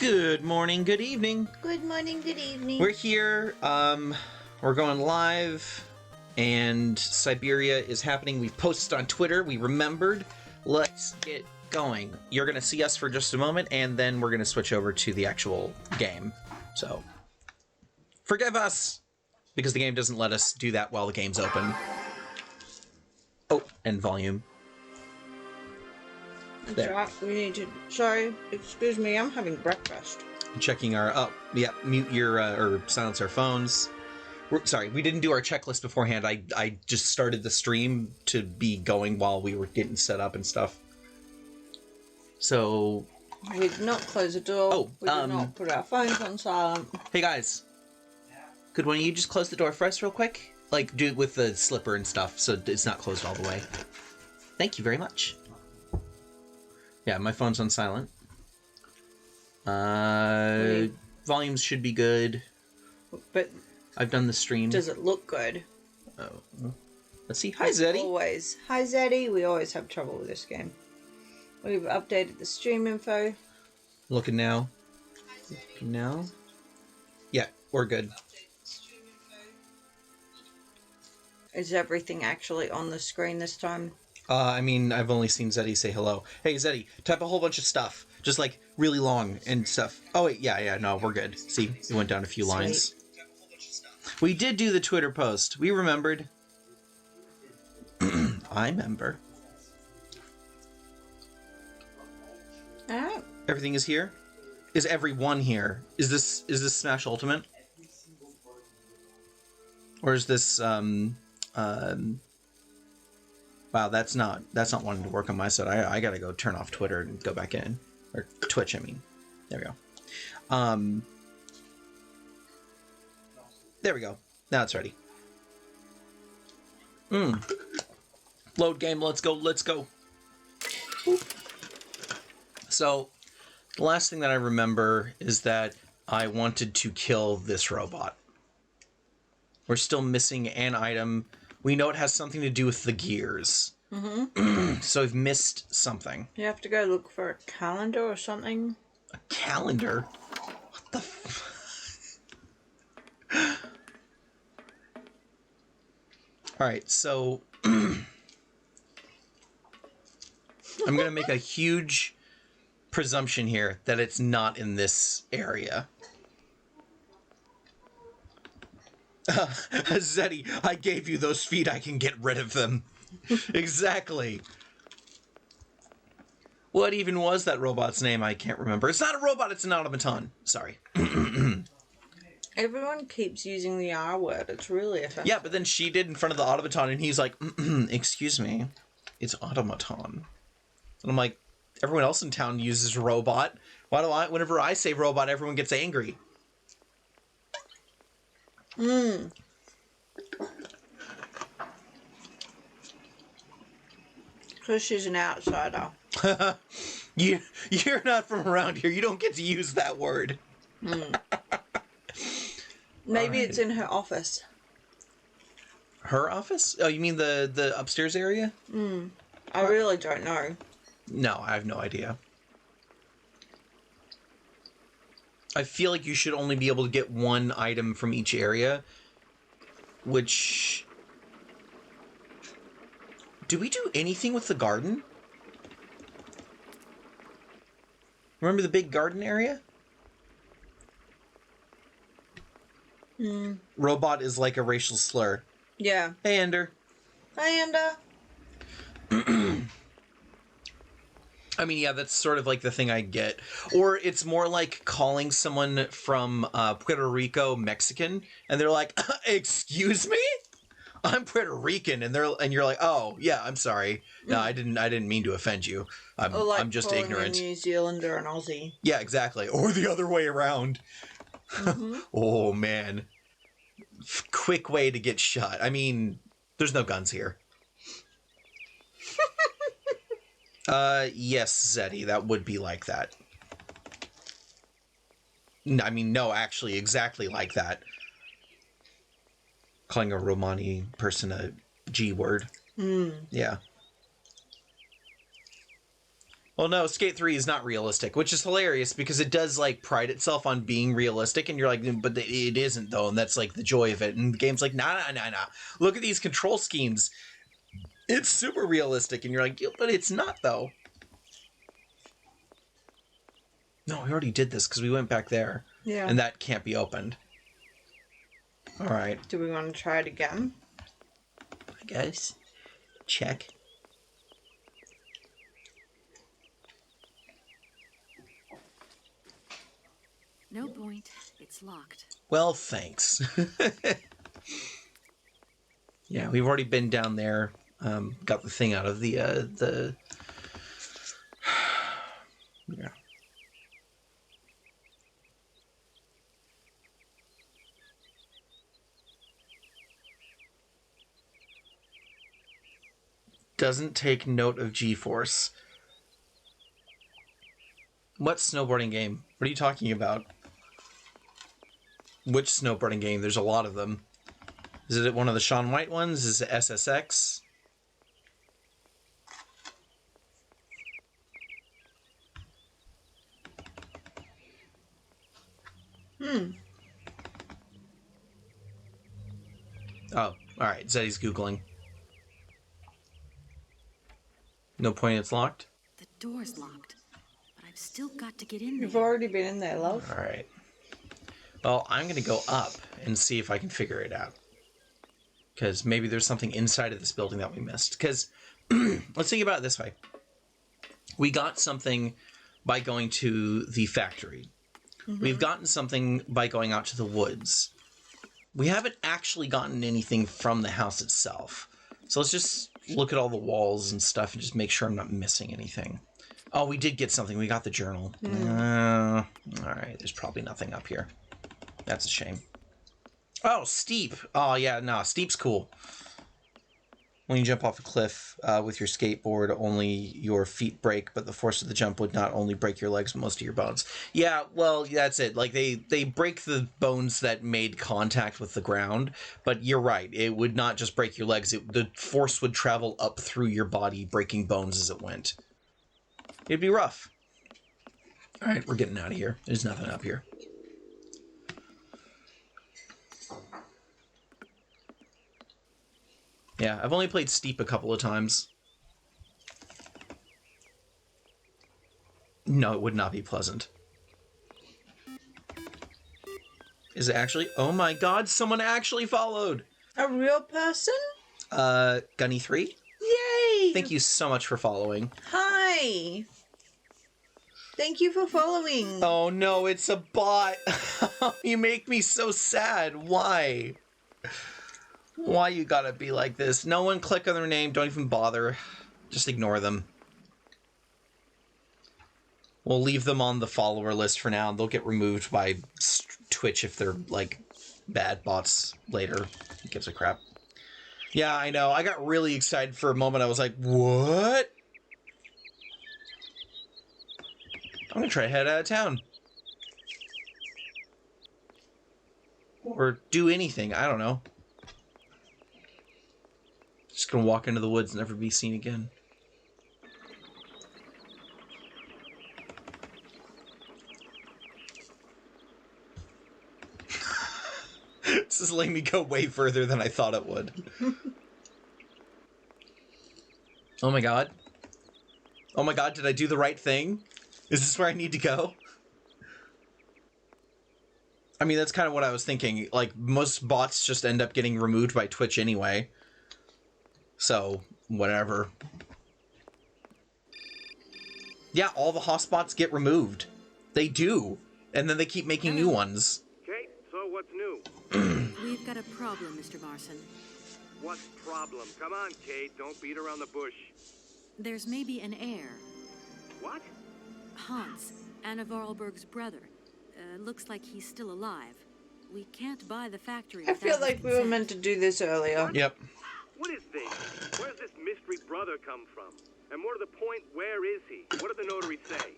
Good morning, good evening. Good morning, good evening. We're here, we're going live, and Syberia is happening. We posted on Twitter, we remembered. Let's get going. You're gonna see us for just a moment, and then we're gonna switch over to the actual game. So, forgive us! Because the game doesn't let us do that while the game's open. Oh, and volume. That's right, we need to... Sorry, excuse me, I'm having breakfast. Checking our... Oh, yeah, mute your... or silence our phones. Sorry, we didn't do our checklist beforehand. I just started the stream to be going while we were getting set up and stuff. So... We did not close the door. Oh, we did not put our phones on silent. Hey guys. Could one of you just close the door for us real quick? Like, do it with the slipper and stuff so it's not closed all the way. Thank you very much. Yeah, my phone's on silent. Volumes should be good. But I've done the stream. does it look good? Oh. Let's see. Hi, Zeddy. Always. Hi, Zeddy. We always have trouble with this game. We've updated the stream info. Looking now. Looking now. Yeah, we're good. Is everything actually on the screen this time? I mean, I've only seen Zeddy say hello. Hey, Zeddy, type a whole bunch of stuff. Just, like, really long and stuff. Oh, wait, yeah, no, we're good. See, we went down a few lines. We did do the Twitter post. We remembered. I remember. Alright. Everything is here? Is everyone here? Is this Smash Ultimate? Or is this, wow, that's not wanting to work on my side. I gotta go turn off Twitter and go back in. Or Twitch, I mean. There we go. There we go. Now it's ready. Load game, let's go. So, the last thing that I remember is that I wanted to kill this robot. We're still missing an item. We know it has something to do with the gears. Mm-hmm. So I've missed something. You have to go look for a calendar or something. A calendar? What the f... Alright, so... I'm going to make a huge presumption here that it's not in this area. Zeddy, I gave you those feet, I can get rid of them. Exactly. What even was that robot's name? I can't remember. It's not a robot, it's an automaton. Sorry. Everyone keeps using the R word. It's really offensive. Yeah, but then she did in front of the automaton, and he's like, excuse me, it's automaton. And I'm like, everyone else in town uses robot. Why do whenever I say robot, everyone gets angry? Because she's an outsider. You're not from around here. You don't get to use that word. Maybe it's in her office. Her office? Oh, you mean the upstairs area? I really don't know. No, I have no idea. I feel like you should only be able to get one item from each area, which... Do we do anything with the garden? Remember the big garden area? Robot is like a racial slur. Yeah. Hey, Ender. Hi, Ender. I mean, yeah, that's sort of like the thing I get. Or it's more like calling someone from Puerto Rico Mexican, and they're like, "Excuse me? I'm Puerto Rican," and you're like, "Oh, yeah, I'm sorry. No, I didn't mean to offend you. I'm just ignorant." A New Zealander and Aussie. Yeah, exactly. Or the other way around. Oh man, quick way to get shot. I mean, there's no guns here. Yes, Zeddy, that would be like that. I mean, no, actually, exactly like that. Calling a Romani person a G word. Yeah. Well, no, Skate 3 is not realistic, which is hilarious because it does, like, pride itself on being realistic, and you're like, but it isn't, though, and that's, like, the joy of it. And the game's like, nah. Look at these control schemes. It's super realistic, and you're like, yeah, but it's not, though. No, we already did this because we went back there. Yeah. And that can't be opened. All right. Do we want to try it again? I guess. Check. No point. It's locked. Well, thanks. Yeah, we've already been down there. Got the thing out of the yeah. Doesn't take note of G-force. What snowboarding game? What are you talking about? Which snowboarding game? There's a lot of them. Is it one of the Shaun White ones? Is it SSX? Oh, alright. Zeddy's Googling. No point, it's locked? The door's locked, but I've still got to get in You've there. already been in there, love. Alright. Well, I'm going to go up and see if I can figure it out. Because maybe there's something inside of this building that we missed. Because, let's think about it this way. We got something by going to the factory. Mm-hmm. We've gotten something by going out to the woods. We haven't actually gotten anything from the house itself. So let's just look at all the walls and stuff and just make sure I'm not missing anything. Oh, we did get something. We got the journal. All right, there's probably nothing up here. That's a shame. Oh, steep. Oh, yeah, no, steep's cool. When you jump off a cliff with your skateboard, only your feet break, but the force of the jump would not only break your legs, but most of your bones. Yeah, well, that's it. Like, they break the bones that made contact with the ground, but you're right. It would not just break your legs. The force would travel up through your body, breaking bones as it went. It'd be rough. All right, we're getting out of here. There's nothing up here. Yeah, I've only played Steep a couple of times. No, it would not be pleasant. Is it actually? Oh my god, someone actually followed! A real person? Gunny3? Yay! Thank you so much for following. Hi! Thank you for following. Oh no, it's a bot! You make me so sad. Why? Why you gotta be like this? No one click on their name, don't even bother. Just ignore them. We'll leave them on the follower list for now. They'll get removed by Twitch if they're, like, bad bots later. Who gives a crap? Yeah, I know. I got really excited for a moment. I was like, what? I'm gonna try to head out of town. Or do anything. I don't know. Just gonna walk into the woods and never be seen again. This is letting me go way further than I thought it would. Oh my god. Oh my god, did I do the right thing? Is this where I need to go? I mean, that's kind of what I was thinking. Like, most bots just end up getting removed by Twitch anyway. So, whatever. Yeah, all the hotspots get removed. They do. And then they keep making new ones. Okay, so what's new? We've got a problem, Mr. Marson. What problem? Come on, Kate, don't beat around the bush. There's maybe an heir. What? Hans, Anna Vorarlberg's brother. Looks like he's still alive. We can't buy the factory I without feel his like we were consent. meant to do this earlier. Yep. What is this? Where's this mystery brother come from? And more to the point, where is he? What did the notary say?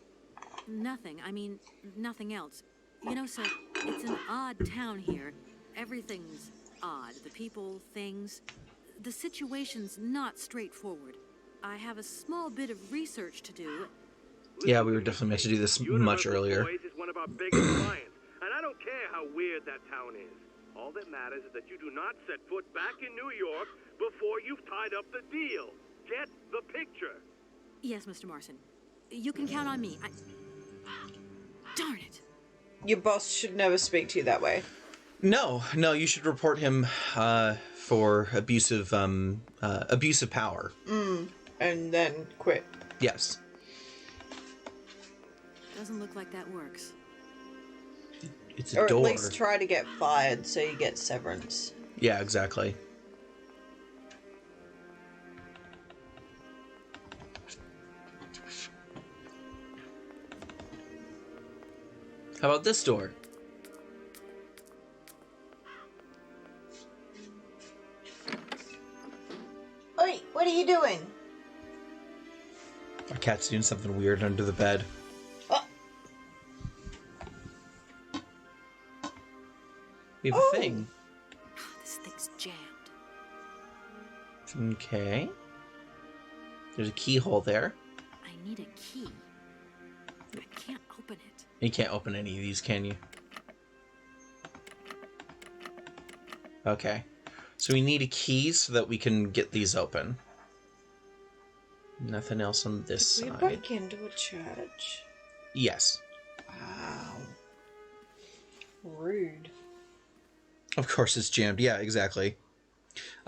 Nothing. I mean, nothing else. You know, sir, it's an odd town here. Everything's odd. The people, things. The situation's not straightforward. I have a small bit of research to do. Yeah, we were definitely meant to do this much Universal earlier. Toys is one of our biggest clients, and I don't care how weird that town is. All that matters is that you do not set foot back in New York before you've tied up the deal. Get the picture. Yes, Mr. Morrison. You can count on me. Darn it. Your boss should never speak to you that way. No, you should report him for abusive power. And then quit. Yes. Doesn't look like that works. It's a Or door. at least try to get fired so you get severance. Yeah, exactly. How about this door? Oi, what are you doing? Our cat's doing something weird under the bed. Oh. We have a thing. This thing's jammed. Okay. There's a keyhole there. I need a key. I can't open it. You can't open any of these, can you? Okay. So we need a key so that we can get these open. Nothing else on this We side. break into a church. Yes. Wow. Rude. Of course it's jammed. Yeah, exactly.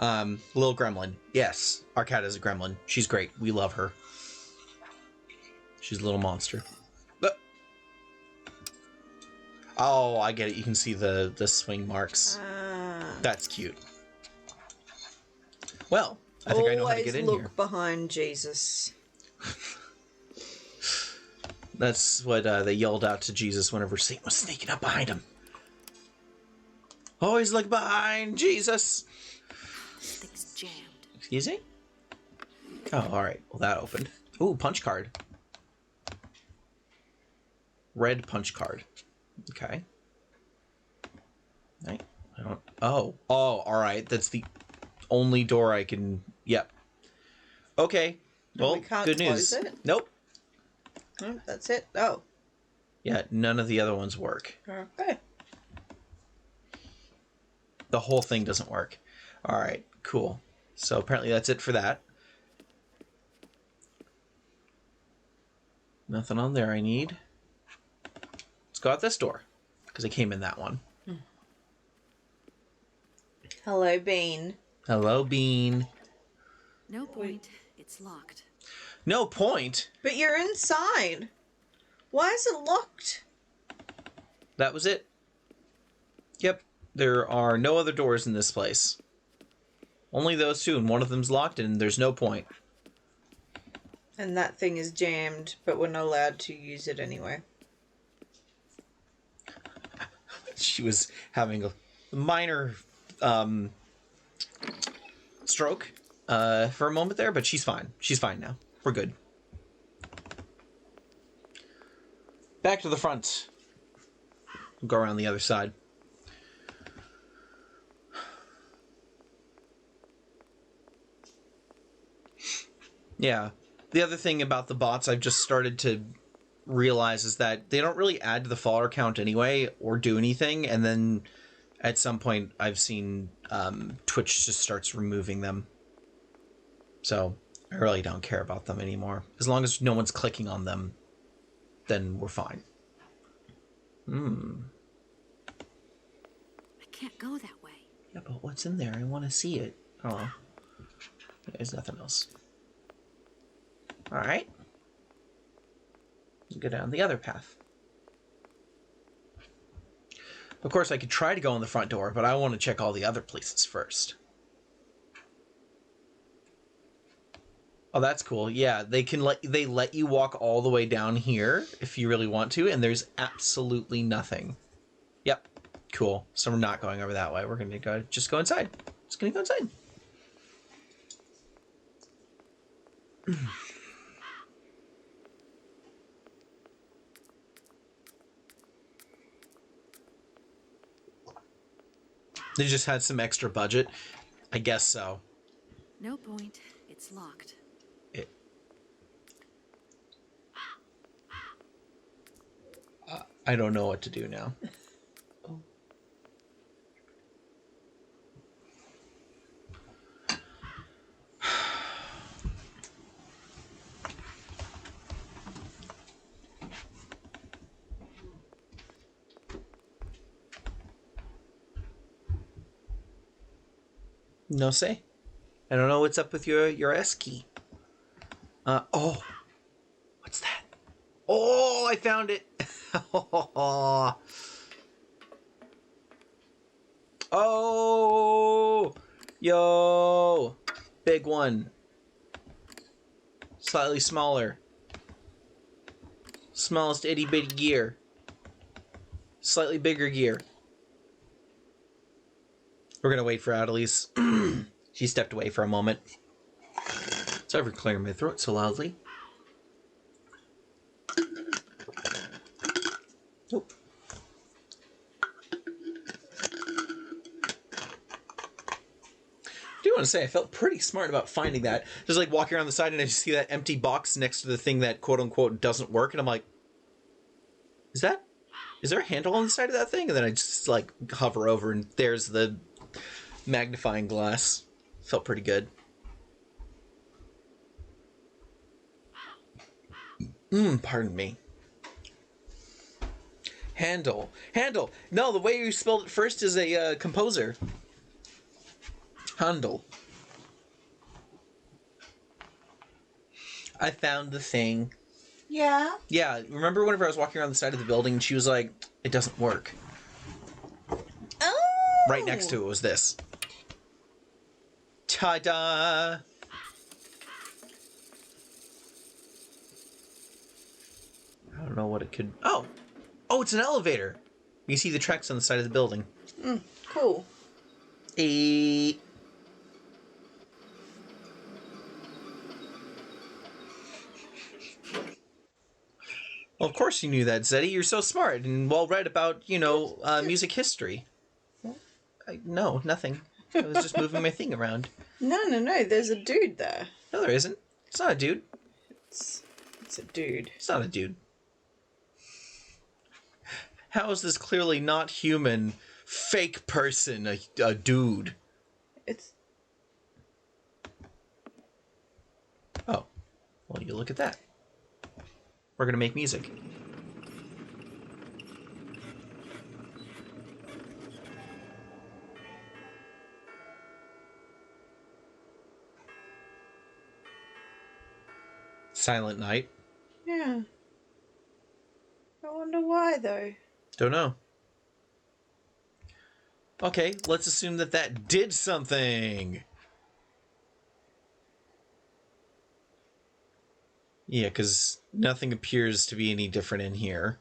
Little gremlin. Yes. Our cat is a gremlin. She's great. We love her. She's a little monster. Oh, I get it. You can see the swing marks. That's cute. Well, I think I know how to get in Always here. look behind Jesus. That's what they yelled out to Jesus whenever Satan was sneaking up behind him. Always look behind Jesus. This thing's jammed. Excuse me? Oh, all right. Well, that opened. Ooh, punch card. Red punch card. Okay. Right. I don't. Oh, all right. That's the only door I can. Yep. Okay. Well, we can't good close news. it? Nope. Oh, that's it. Oh. Yeah, none of the other ones work. Okay. The whole thing doesn't work. All right, cool. So apparently that's it for that. Nothing on there I need. Let's go out this door, because I came in that one. Hello, Bean. Hello, Bean. No point. It's locked. No point. But you're inside. Why is it locked? That was it. Yep. There are no other doors in this place. Only those two, and one of them's locked, and there's no point. And that thing is jammed, but we're not allowed to use it anyway. She was having a minor stroke for a moment there, but she's fine. She's fine now. We're good. Back to the front. Go around the other side. Yeah. The other thing about the bots I've just started to realize is that they don't really add to the follower count anyway or do anything, and then at some point I've seen Twitch just starts removing them. So I really don't care about them anymore. As long as no one's clicking on them, then we're fine. I can't go that way. Yeah, but what's in there? I want to see it. Oh, there's nothing else. All right. Go down the other path. Of course, I could try to go in the front door, but I want to check all the other places first. Oh, that's cool. Yeah, they let you walk all the way down here if you really want to, and there's absolutely nothing. Yep. Cool. So we're not going over that way. We're gonna just go inside. Just gonna go inside. They just had some extra budget. I guess so. No point. It's locked. I don't know what to do now. No say. I don't know what's up with your S key. Oh. What's that? Oh, I found it. Oh. Yo. Big one. Slightly smaller. Smallest itty bitty gear. Slightly bigger gear. We're gonna wait for Adelise. She stepped away for a moment. Sorry for clearing my throat so loudly. Nope. I do want to say I felt pretty smart about finding that. Just like walking around the side and I just see that empty box next to the thing that quote unquote doesn't work, and I'm like, is there a handle on the side of that thing? And then I just like hover over and there's the magnifying glass. Felt pretty good. Pardon me. Handle. No, the way you spelled it first is a composer. Handle. I found the thing. Yeah. Yeah, remember whenever I was walking around the side of the building and she was like, it doesn't work. Oh. Right next to it was this. Ta-da! I don't know what it could... Oh, it's an elevator. You see the tracks on the side of the building. Cool. Well, of course you knew that, Zeddy. You're so smart and well-read about, music history. No, nothing. I was just moving my thing around. No. There's a dude there. No, there isn't. It's not a dude. It's a dude. It's not a dude. How is this clearly not human, fake person a dude? It's... Oh. Well, you look at that. We're gonna make music. Silent Night. Yeah. I wonder why, though. Don't know. Okay, let's assume that did something. Yeah, because nothing appears to be any different in here.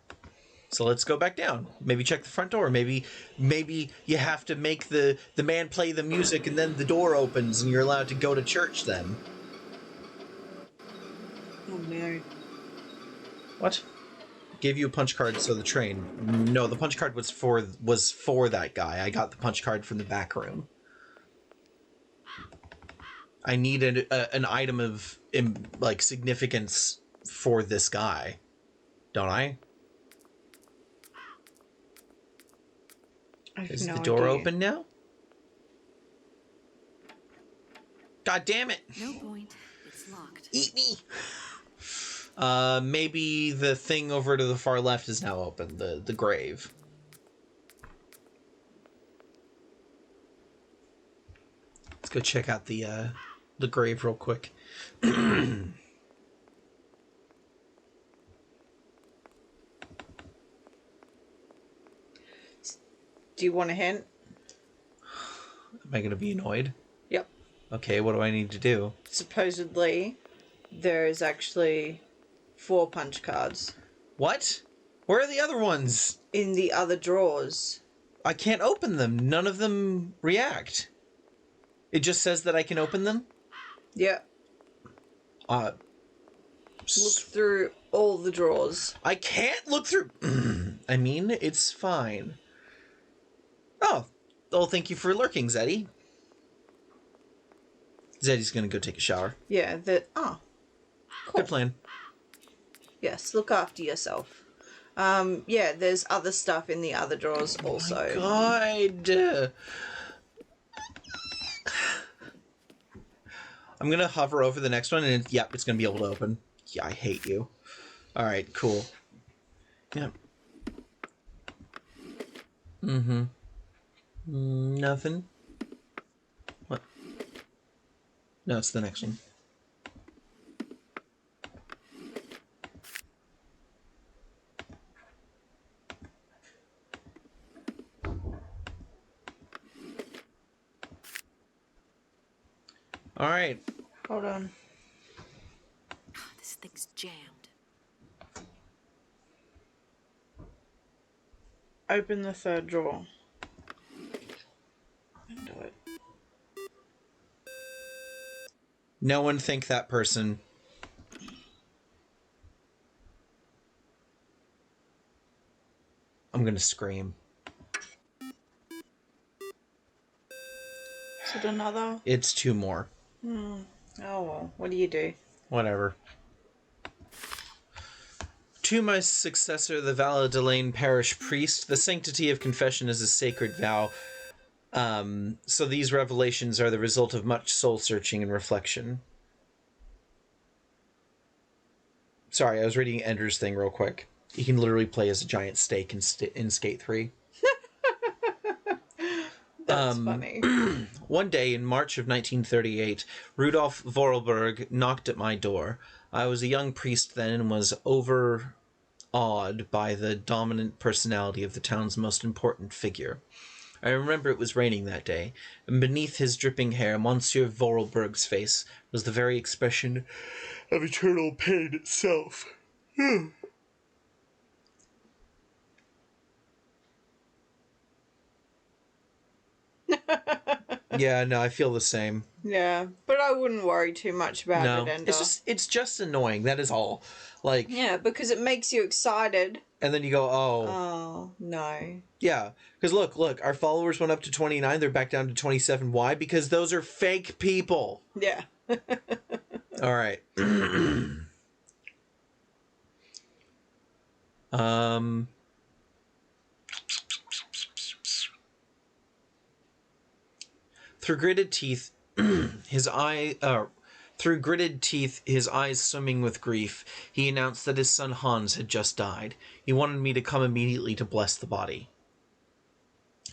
So let's go back down. Maybe check the front door. Maybe you have to make the man play the music and then the door opens and you're allowed to go to church then. Oh, no. What? Gave you a punch card, so the train. No, the punch card was for that guy. I got the punch card from the back room. I need an item of significance for this guy, don't I? Is the door open now? God damn it! No point. It's locked. Eat me! Maybe the thing over to the far left is now open. The grave. Let's go check out the grave real quick. Do you want a hint? Am I going to be annoyed? Yep. Okay, what do I need to do? Supposedly, there is actually 4 punch cards What? Where are the other ones? in the other drawers. I can't open them. None of them react. It just says that I can open them? Yep. Look through all the drawers. I can't look through... I mean, it's fine. Oh, thank you for lurking, Zeddy. Zeddy's gonna go take a shower. Yeah, cool. Good plan. Yes, look after yourself. Yeah, there's other stuff in the other drawers also. God. I'm going to hover over the next one, and yep, it's going to be able to open. Yeah, I hate you. All right, cool. Yep. Mm-hmm. Nothing. What? No, it's the next one. All right. Hold on. This thing's jammed. Open the third drawer. Do it. No one think that person. I'm going to scream. Is it another? It's 2 more. Oh, well. What do you do? Whatever. To my successor, the Valladolid parish priest, the sanctity of confession is a sacred vow. So these revelations are the result of much soul-searching and reflection. Sorry, I was reading Ender's thing real quick. You can literally play as a giant steak in Skate 3. That's funny. One day in March of 1938, Rudolf Vorarlberg knocked at my door. I was a young priest then and was overawed by the dominant personality of the town's most important figure. I remember it was raining that day, and beneath his dripping hair, Monsieur Vorarlberg's face was the very expression of eternal pain itself. Yeah, no, I feel the same. Yeah, but I wouldn't worry too much about No, it, Ender. it's just annoying. That is all. Like, Yeah, because it makes you excited. and then you go, oh, Oh, no. yeah. Because look, our followers went up to 29. They're back down to 27. Why? Because those are fake people. Yeah. All right. Through gritted teeth, his eyes swimming with grief, he announced that his son Hans had just died. He wanted me to come immediately to bless the body.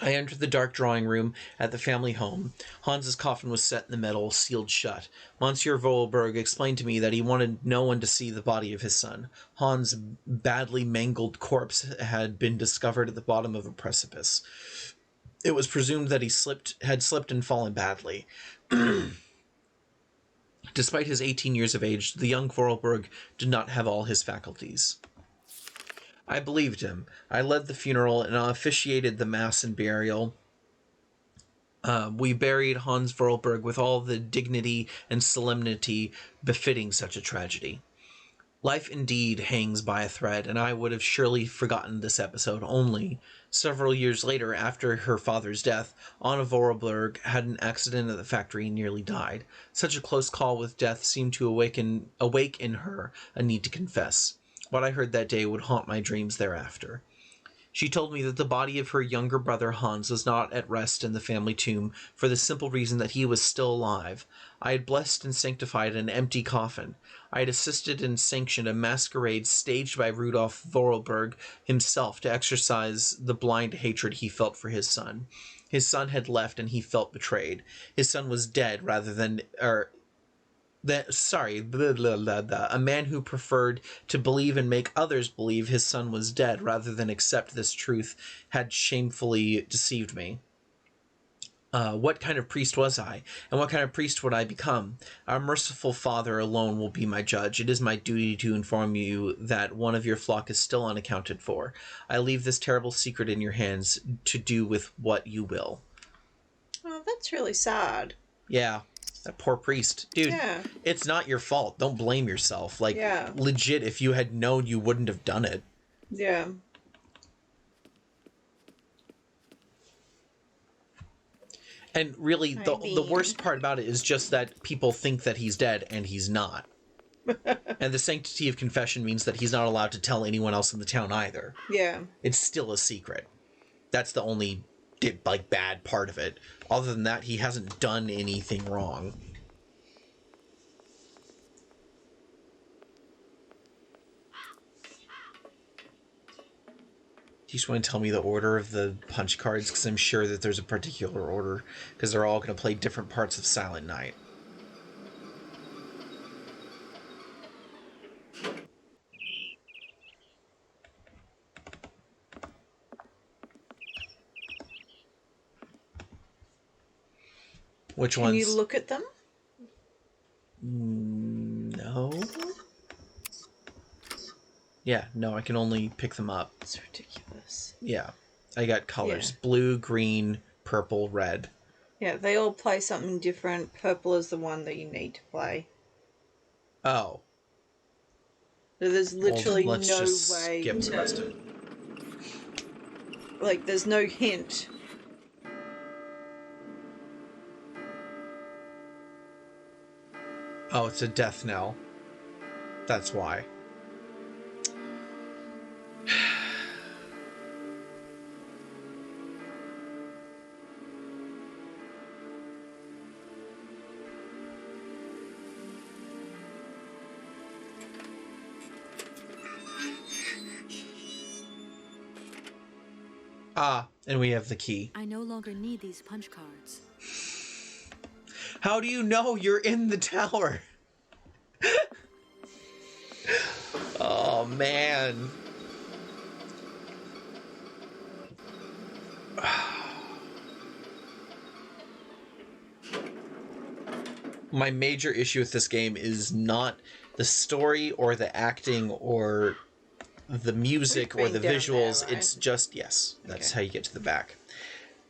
I entered the dark drawing room at the family home. Hans's coffin was set in the metal, sealed shut. Monsieur Vorarlberg explained to me that he wanted no one to see the body of his son. Hans' badly mangled corpse had been discovered at the bottom of a precipice. It was presumed that he had slipped and fallen badly. Despite his 18 years of age, the young Vorarlberg did not have all his faculties. I believed him. I led the funeral and officiated the mass and burial. We buried Hans Vorarlberg with all the dignity and solemnity befitting such a tragedy. Life indeed hangs by a thread, and I would have surely forgotten this episode only. Several years later, after her father's death, Anna Vorarlberg had an accident at the factory and nearly died. Such a close call with death seemed to awake in her a need to confess. What I heard that day would haunt my dreams thereafter. She told me that the body of her younger brother Hans was not at rest in the family tomb for the simple reason that he was still alive. I had blessed and sanctified an empty coffin. I had assisted and sanctioned a masquerade staged by Rudolf Vorarlberg himself to exercise the blind hatred he felt for his son. His son had left and he felt betrayed. His son was dead rather than... a man who preferred to believe and make others believe his son was dead rather than accept this truth had shamefully deceived me. What kind of priest was I, and what kind of priest would I become? Our merciful Father alone will be my judge. It is my duty to inform you that one of your flock is still unaccounted for. I leave this terrible secret in your hands to do with what you will. Oh, that's really sad. Yeah. That poor priest. Dude, Yeah. It's not your fault. Don't blame yourself. Like, Yeah. legit, if you had known, you wouldn't have done it. Yeah. And really, the worst part about it is just that people think that he's dead, and he's not. And the sanctity of confession means that he's not allowed to tell anyone else in the town either. Yeah. It's still a secret. That's the only, like, bad part of it. Other than that, he hasn't done anything wrong. Do you just want to tell me the order of the punch cards? Because I'm sure that there's a particular order. Because they're all going to play different parts of Silent Night. Which Can ones? you look at them? No. Yeah, no, I can only pick them up. It's ridiculous. Yeah. I got colors. Yeah. Blue, green, purple, red. Yeah, they all play something different. Purple is the one that you need to play. Oh. So there's literally well, let's no just way skip the rest to... of it. Like, there's no hint. Oh, it's a death knell. That's why. Ah, and we have the key. I no longer need these punch cards. How do you know you're in the tower? Oh, man. My major issue with this game is not the story or the acting or the music or the visuals. There, right? It's just, yes, that's Okay. how you get to the back.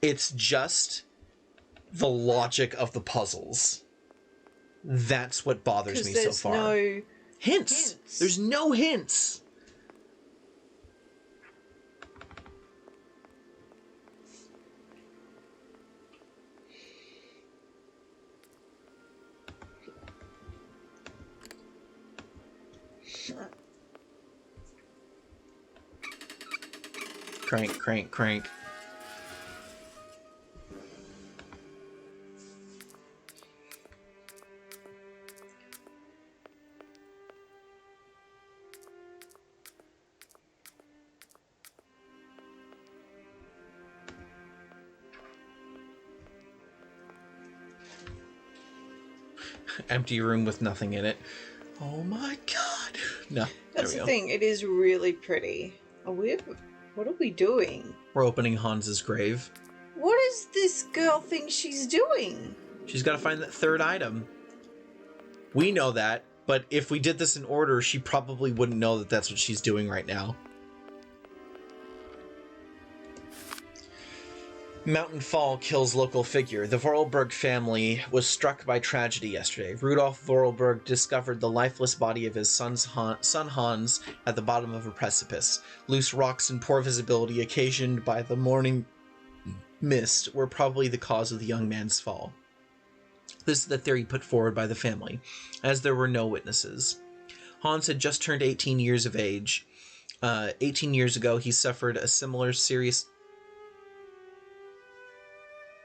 It's just the logic of the puzzles. That's what bothers me so far. No Hints. There's no hints. Crank, crank, crank. Empty room with nothing in it. Oh my god. No, That's there the we go. thing. It is really pretty. What are we doing? We're opening Hans's grave. What does this girl think she's doing? She's got to find that third item. We know that, but if we did this in order, she probably wouldn't know that that's what she's doing right now. Mountain fall kills local figure. The Vorarlberg family was struck by tragedy yesterday. Rudolf Vorarlberg discovered the lifeless body of his son Hans at the bottom of a precipice. Loose rocks and poor visibility occasioned by the morning mist were probably the cause of the young man's fall. This is the theory put forward by the family, as there were no witnesses. Hans had just turned 18 years of age. 18 years ago, he suffered a similar serious...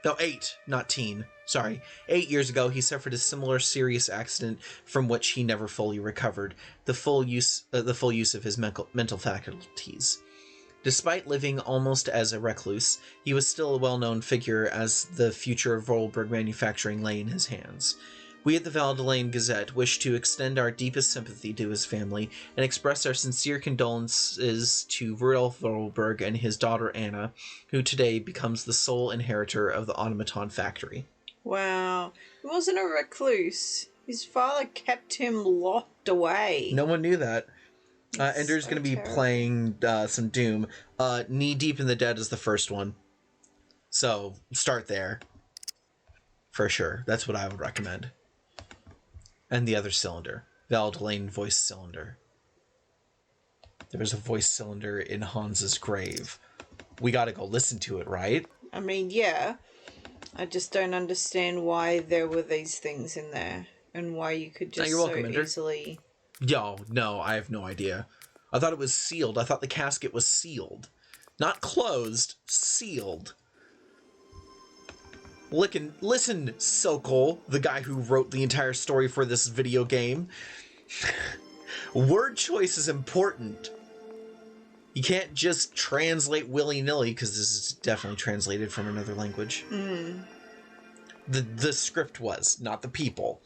No, 8, not teen. Sorry. 8 years ago, he suffered a similar serious accident from which he never fully recovered, the full use of his mental faculties. Despite living almost as a recluse, he was still a well-known figure as the future of Vorarlberg manufacturing lay in his hands. We at the Valdelaine Gazette wish to extend our deepest sympathy to his family and express our sincere condolences to Rudolf Vorarlberg and his daughter Anna, who today becomes the sole inheritor of the automaton factory. Wow. He wasn't a recluse. His father kept him locked away. No one knew that. Ender's so going to be terrible. playing some Doom. Knee Deep in the Dead is the first one. So, start there. For sure. That's what I would recommend. And the other cylinder. Valdelaine voice cylinder. There was a voice cylinder in Hans's grave. We gotta go listen to it, right? I mean, yeah. I just don't understand why there were these things in there. And why you could just you're welcome, so Ender. easily Yo, no, I have no idea. I thought it was sealed. I thought the casket was sealed. Not closed, sealed. Listen, Sokol, the guy who wrote the entire story for this video game. Word choice is important. You can't just translate willy-nilly, because this is definitely translated from another language. The script was, not the people.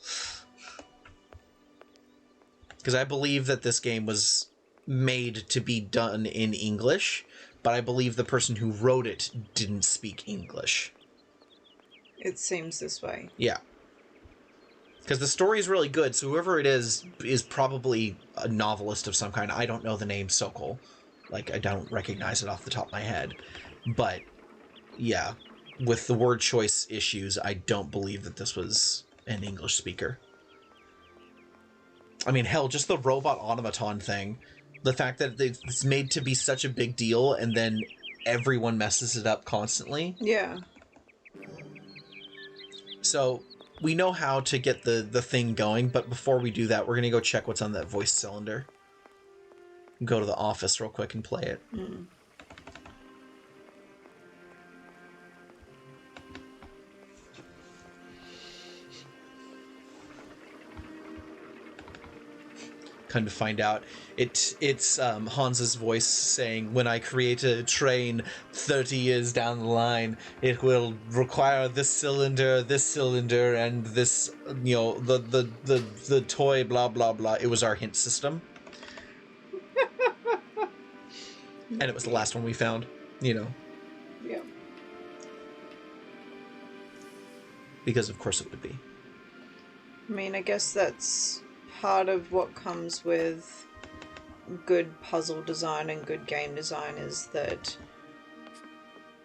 Because I believe that this game was made to be done in English, but I believe the person who wrote it didn't speak English. It seems this way. Yeah. Because the story is really good, so whoever it is probably a novelist of some kind. I don't know the name Sokol. Like, I don't recognize it off the top of my head. But, yeah. With the word choice issues, I don't believe that this was an English speaker. I mean, hell, just the robot automaton thing. The fact that it's made to be such a big deal, and then everyone messes it up constantly. Yeah. So, we know how to get the thing going, but before we do that, we're going to go check what's on that voice cylinder. Go to the office real quick and play it. Kind of find out it's Hans's voice saying, when I create a train 30 years down the line, it will require this cylinder, and this, you know, the toy, blah blah blah. It was our hint system. And it was the last one we found, you know. Yeah. Because of course it would be. I mean, I guess that's part of what comes with good puzzle design and good game design, is that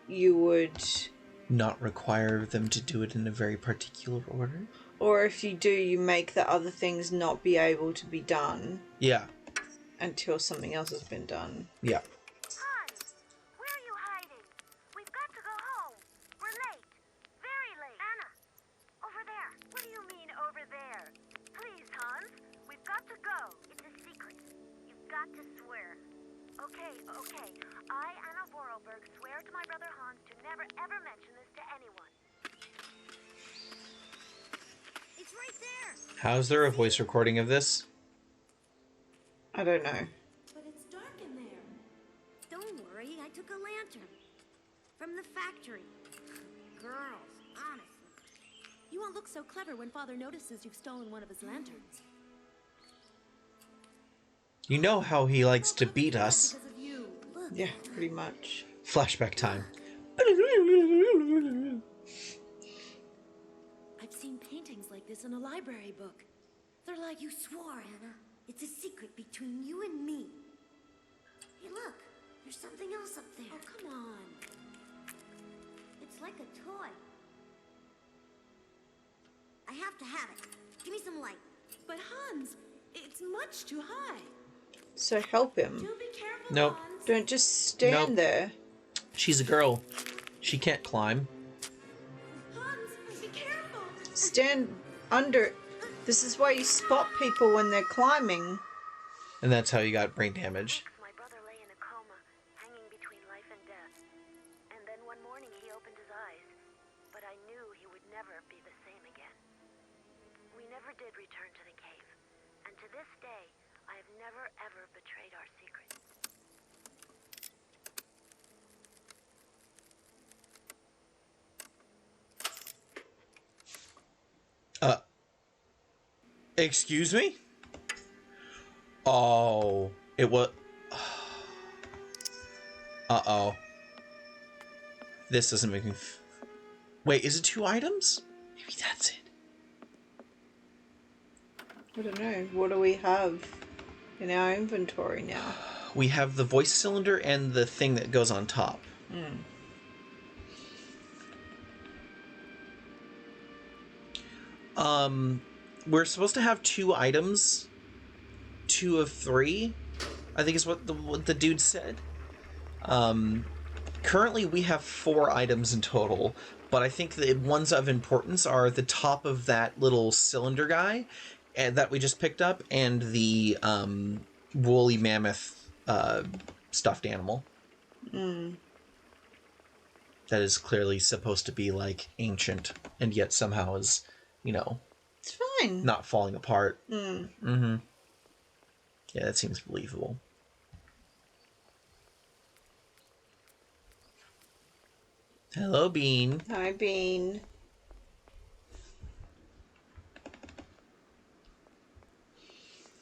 you would Not require them to do it in a very particular order. or if you do, you make the other things not be able to be done Yeah. until something else has been done. Yeah. Hans, where are you hiding? We've got to go home. We're late. Very late. Anna, over there. What do you mean, over there? Please, Hans, we've got to go. It's a secret. You've got to swear. Okay. I, Anna Vorarlberg, swear to my brother Hans to never, ever mention this to anyone. It's right there. How's there a voice recording of this? I don't know. But it's dark in there. Don't worry, I took a lantern. From the factory. Girls, honestly. You won't look so clever when Father notices you've stolen one of his lanterns. You know how he likes to beat us. Because of you. Look. Yeah, pretty much. Flashback time. I've seen paintings like this in a library book. They're like, you swore, Anna. It's a secret between you and me. Hey, look. There's something else up there. Oh, come on. It's like a toy. I have to have it. Give me some light. But Hans, it's much too high. So help him. Do be careful, Nope. Hans. Don't just stand Nope. there. She's a girl. She can't climb. Hans, be careful. Stand under. This is why you spot people when they're climbing. And that's how you got brain damage. My brother lay in a coma, hanging between life and death. And then one morning he opened his eyes, but I knew he would never be the same again. We never did return to the cave, and to this day, I have never ever betrayed our secret. Excuse me? Oh, it was... Uh-oh. This doesn't make me... Wait, is it 2 items? Maybe that's it. I don't know. What do we have in our inventory now? We have the voice cylinder and the thing that goes on top. We're supposed to have 2 items. 2 of 3, I think is what the dude said. Currently we have 4 items in total, but I think the ones of importance are the top of that little cylinder guy that we just picked up, and the woolly mammoth stuffed animal. That is clearly supposed to be like ancient, and yet somehow is, It's fine. not falling apart. Yeah, that seems believable. Hello, Bean. Hi, Bean.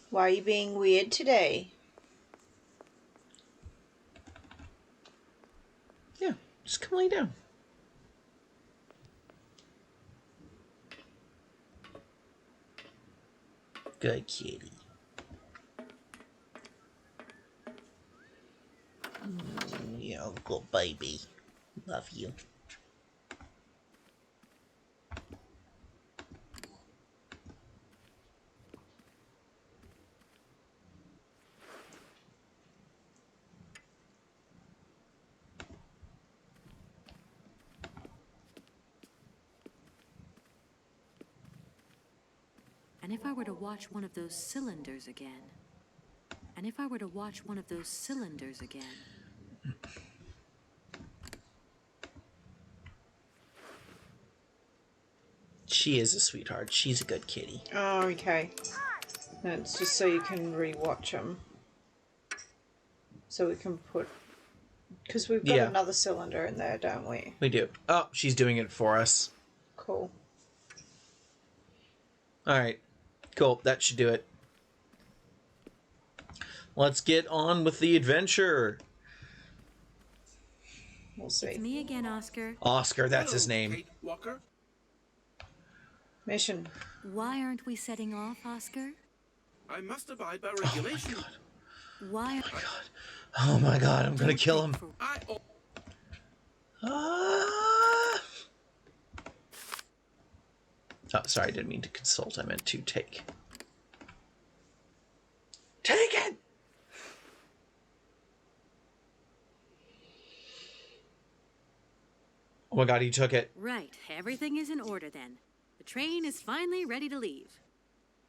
Why are you being weird today? Yeah, just come lay down. Good kitty. Yeah, good baby. Love you. And if I were to watch one of those cylinders again? And if I were to watch one of those cylinders again? She is a sweetheart. She's a good kitty. Oh, okay. No, it's just so you can rewatch them. So we can put... Because we've got another cylinder in there, don't we? We do. Oh, she's doing it for us. Cool. Alright. Cool. That should do it. Let's get on with the adventure. We'll see. It's me again, Oscar. Oscar, that's his Hello, name. Kate Walker. Mission. Why aren't we setting off, Oscar? I must abide by regulation. Why? Oh my god, I'm gonna kill him. Ah! Oh, sorry, I didn't mean to consult. I meant to take. Take it! Oh my god, he took it. Right, everything is in order then. The train is finally ready to leave.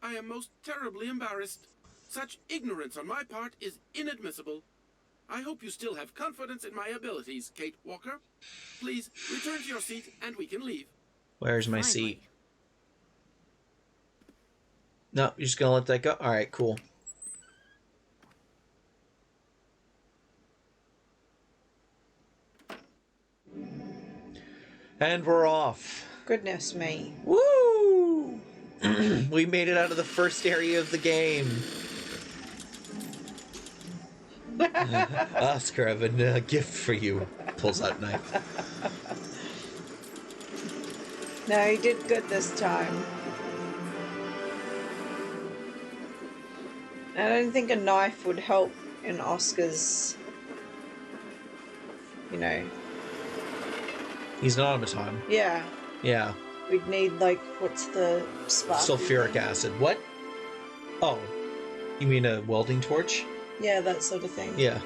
I am most terribly embarrassed. Such ignorance on my part is inadmissible. I hope you still have confidence in my abilities, Kate Walker. Please return to your seat and we can leave. Where's my Finally. seat? No, you're just gonna let that go? Alright, cool. And we're off. Goodness me. Woo! We made it out of the first area of the game. Oscar, I have a gift for you. Pulls out knife. No, he did good this time. I don't think a knife would help in Oscar's, He's an automaton. Yeah. Yeah. We'd need, what's the spark? Sulfuric acid. What? Oh. You mean a welding torch? Yeah, that sort of thing. Yeah.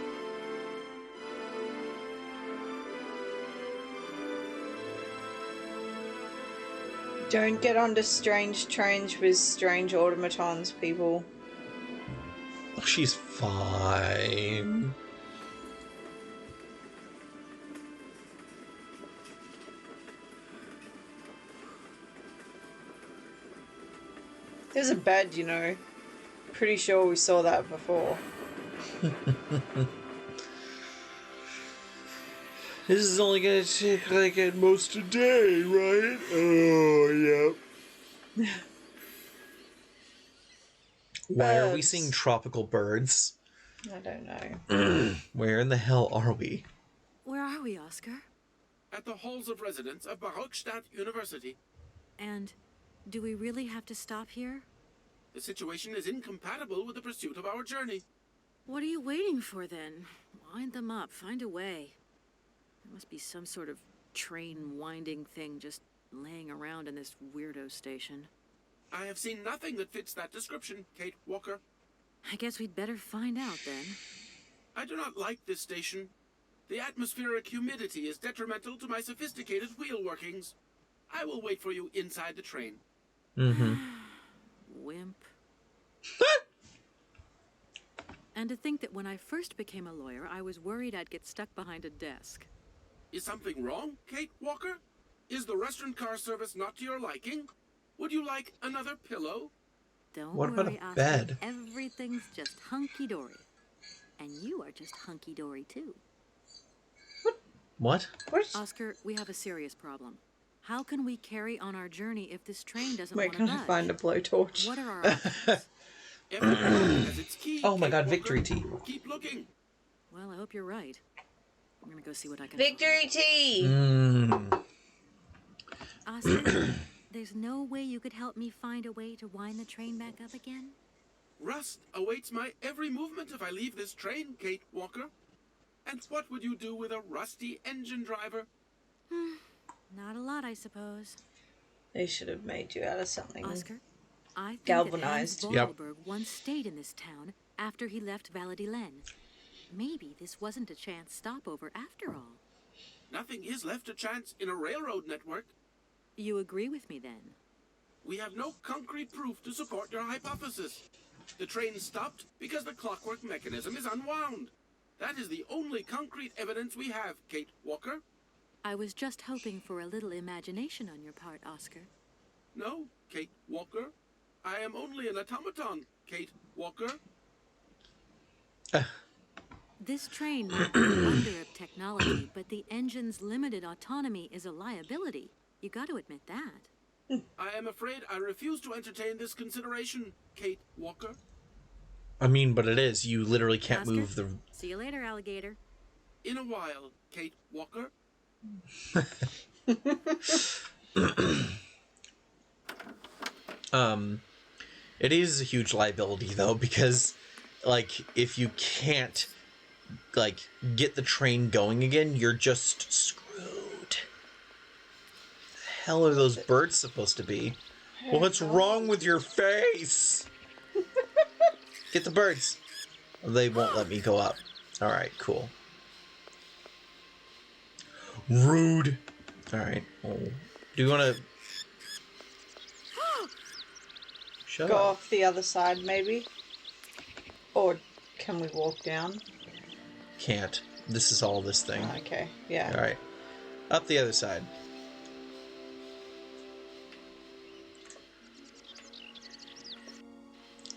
Don't get onto strange trains with strange automatons, people. Oh, she's fine. There's a bed, Pretty sure we saw that before. This is only gonna take at most a day, right? Oh, yeah. Why are we Birds. seeing tropical birds? I don't know. Where in the hell are we? Where are we, Oscar? At the halls of residence of Barockstadt University. And do we really have to stop here? The situation is incompatible with the pursuit of our journey. What are you waiting for then? Wind them up, find a way. There must be some sort of train winding thing just laying around in this weirdo station. I have seen nothing that fits that description, Kate Walker. I guess we'd better find out then. I do not like this station. The atmospheric humidity is detrimental to my sophisticated wheel workings. I will wait for you inside the train. Mm-hmm. wimp. And to think that when I first became a lawyer, I was worried I'd get stuck behind a desk. Is something wrong, Kate Walker? Is the restaurant car service not to your liking? Would you like another pillow? Don't What about worry, a Oscar. bed? Everything's just hunky-dory. And you are just hunky-dory, too. What? Oscar, we have a serious problem. How can we carry on our journey if this train doesn't We're want to gonna budge? find a blowtorch. What are our options? Every door has its key, Oh my Kate god, Walker. victory tea. Keep looking. Well, I hope you're right. I'm gonna go see what I can Victory tea! Mmm. Oscar, there's no way you could help me find a way to wind the train back up again? Rust awaits my every movement if I leave this train, Kate Walker. And what would you do with a rusty engine driver? Not a lot, I suppose. They should have made you out of something. Oscar, I think Galvanized. that Hans Vogelberg once stayed in this town after he left Valladolid. Maybe this wasn't a chance stopover after all. Nothing is left to chance in a railroad network. You agree with me then? We have no concrete proof to support your hypothesis. The train stopped because the clockwork mechanism is unwound. That is the only concrete evidence we have, Kate Walker. I was just hoping for a little imagination on your part, Oscar. No, Kate Walker. I am only an automaton, Kate Walker. This train might be a wonder of technology, but the engine's limited autonomy is a liability. You got to admit that. I am afraid I refuse to entertain this consideration, Kate Walker. I mean, but it is. You literally can't Oscar? move the... See you later, alligator. In a while, Kate Walker. It is a huge liability, though, because, like, if you can't, like, get the train going again, you're just screwed. The hell are those birds supposed to be? What's wrong with your face? Get the birds. They won't let me go up. Alright, cool. Rude. Alright. Oh. Do you want to... Shut Go up. off the other side, maybe? Or can we walk down? Can't. This is all this thing. Okay, yeah. Alright. Up the other side.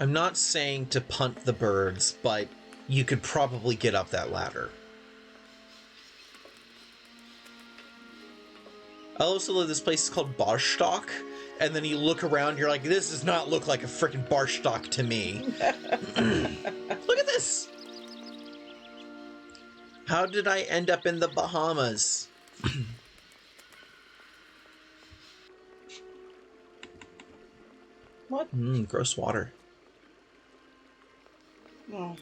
I'm not saying to punt the birds, but you could probably get up that ladder. I also love this place is called Barstock, and then you look around, you're like, this does not look like a freaking Barstock to me. Look at this! How did I end up in the Bahamas? What? Gross water. Oh,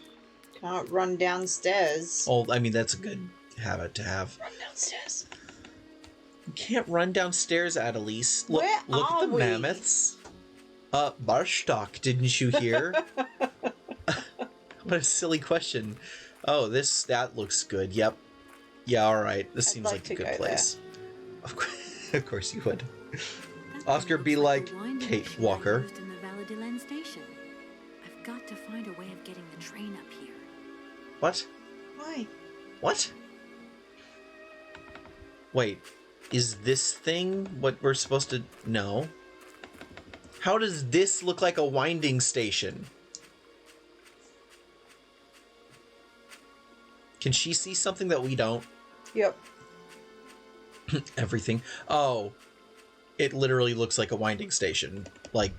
can't run downstairs. Oh, I mean, that's a good habit to have. Run downstairs. You can't run downstairs, Adelise. Look, Where look at are the we? mammoths. Barstock, didn't you hear? What a silly question. Oh, that looks good. Yep. Yeah, alright. This I'd seems like like a to good go place. Of course you would. That Oscar, thing be looks like the winding Kate machine I Walker. used in the Valladolid station. I've got to find a way of getting the train up here. What? Why? What? Wait, is this thing what we're supposed to know? How does this look like a winding station? Can she see something that we don't? Yep. Everything. Oh, it literally looks like a winding station. Like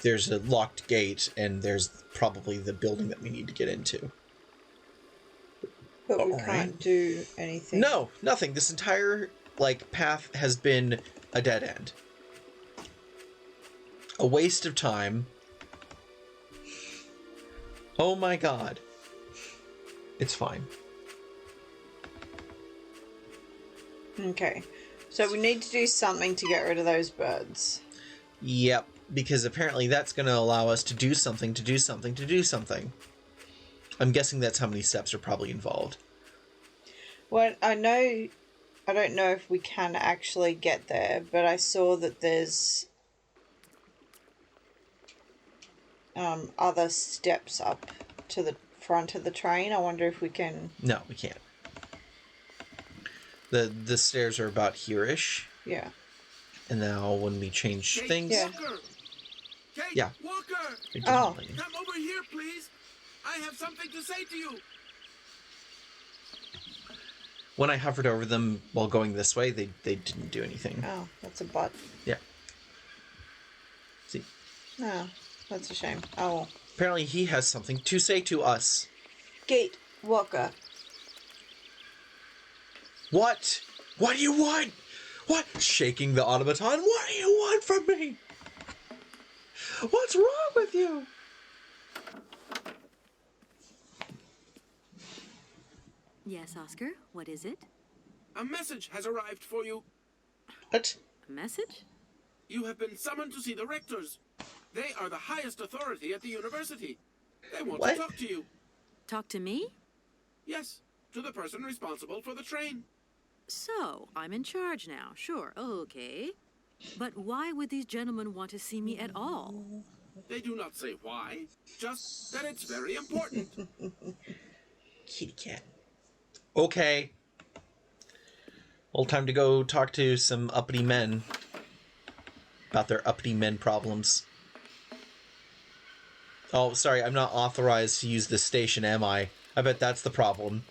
there's a locked gate and there's probably the building that we need to get into. But we Alright. can't do anything. No, nothing. This entire path has been a dead end. A waste of time. Oh my god. It's fine. Okay. So we need to do something to get rid of those birds. Yep, because apparently that's going to allow us to do something, to do something, to do something. I'm guessing that's how many steps are probably involved. Well, I don't know if we can actually get there, but I saw that there's other steps up to the front of the train. I wonder if we can... No, we can't. The stairs are about here-ish. Yeah. And now when we change Kate things... Yeah. Walker! Kate Yeah. Walker! it Oh. doesn't- Come over here, please. I have something to say to you. When I hovered over them while going this way, they didn't do anything. Oh, that's a butt. Yeah. See? No, that's a shame. Oh, well. Apparently he has something to say to us. Gate Walker. What? What do you want? What? Shaking the automaton. What do you want from me? What's wrong with you? Yes, Oscar, what is it? A message has arrived for you. What? A message? You have been summoned to see the rectors. They are the highest authority at the university. They want What? to talk to you. Talk to me? Yes, to the person responsible for the train. So, I'm in charge now. Sure, okay. But why would these gentlemen want to see me at all? They do not say why, just that it's very important. Kitty cat. Okay. Well, time to go talk to some uppity men about their uppity men problems. Oh, sorry, I'm not authorized to use this station, am I? I bet that's the problem.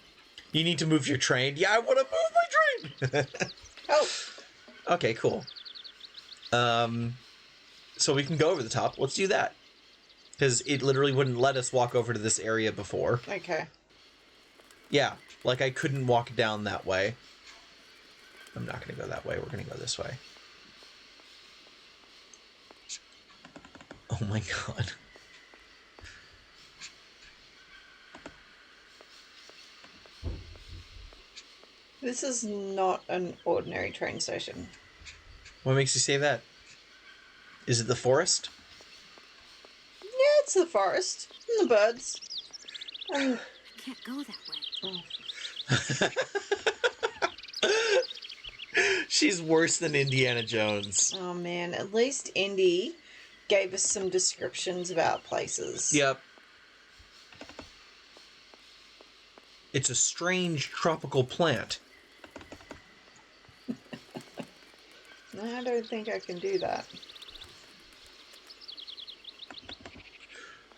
You need to move your train. Yeah, I want to move my train! Oh, Okay, cool. So we can go over the top. Let's do that. Because it literally wouldn't let us walk over to this area before. okay. Yeah, like I couldn't walk down that way. I'm not going to go that way. We're going to go this way. Oh my god. This is not an ordinary train station. What makes you say that? Is it the forest? Yeah, it's the forest and the birds. And I can't go that way. She's worse than Indiana Jones. oh man, at least Indy gave us some descriptions about places. Yep. It's a strange tropical plant. I don't think I can do that.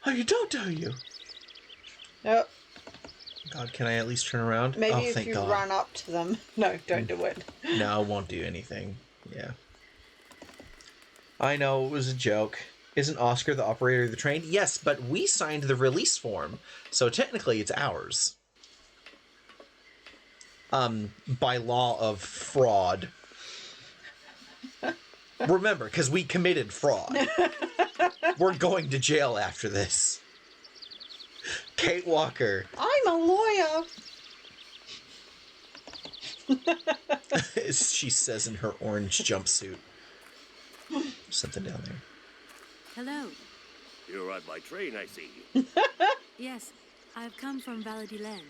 Oh, you don't, do you? Nope. God, can I at least turn around? Maybe oh, if thank you God. run up to them. No, don't do it. No, it won't do anything. Yeah. I know, it was a joke. Isn't Oscar the operator of the train? Yes, but we signed the release form, so technically it's ours. By law of fraud. Remember, because we committed fraud. We're going to jail after this. Kate Walker. I'm a lawyer. She says in her orange jumpsuit. Something down there. Hello. You ride by train, I see. Yes, I've come from Valladolid.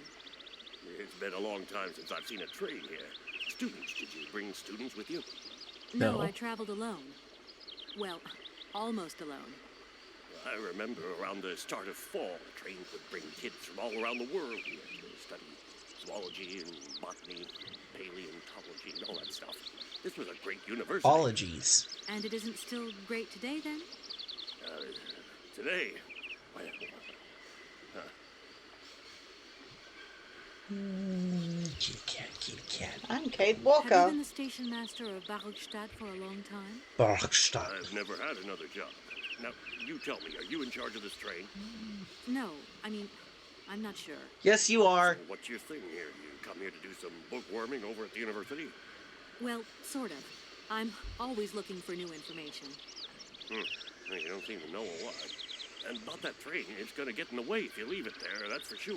It's been a long time since I've seen a train here. Students, did you bring students with you? No, No. I traveled alone. Well, almost alone. I remember around the start of fall, trains would bring kids from all around the world here to study zoology and botany, paleontology, and all that stuff. This was a great university. Ologies. And it isn't still great today, then? Today, well, Kitty cat, kitty cat. I'm Kate Have you Walker. been the station master of Barogstadt for a long time? Barkstadt. I've never had another job. Now, you tell me, are you in charge of this train? No, I mean, I'm not sure. Yes, you are. What's your thing here? You come here to do some bookworming over at the university? Well, sort of. I'm always looking for new information. Well, you don't seem to know a lot. And about that train, it's going to get in the way if you leave it there, that's for sure.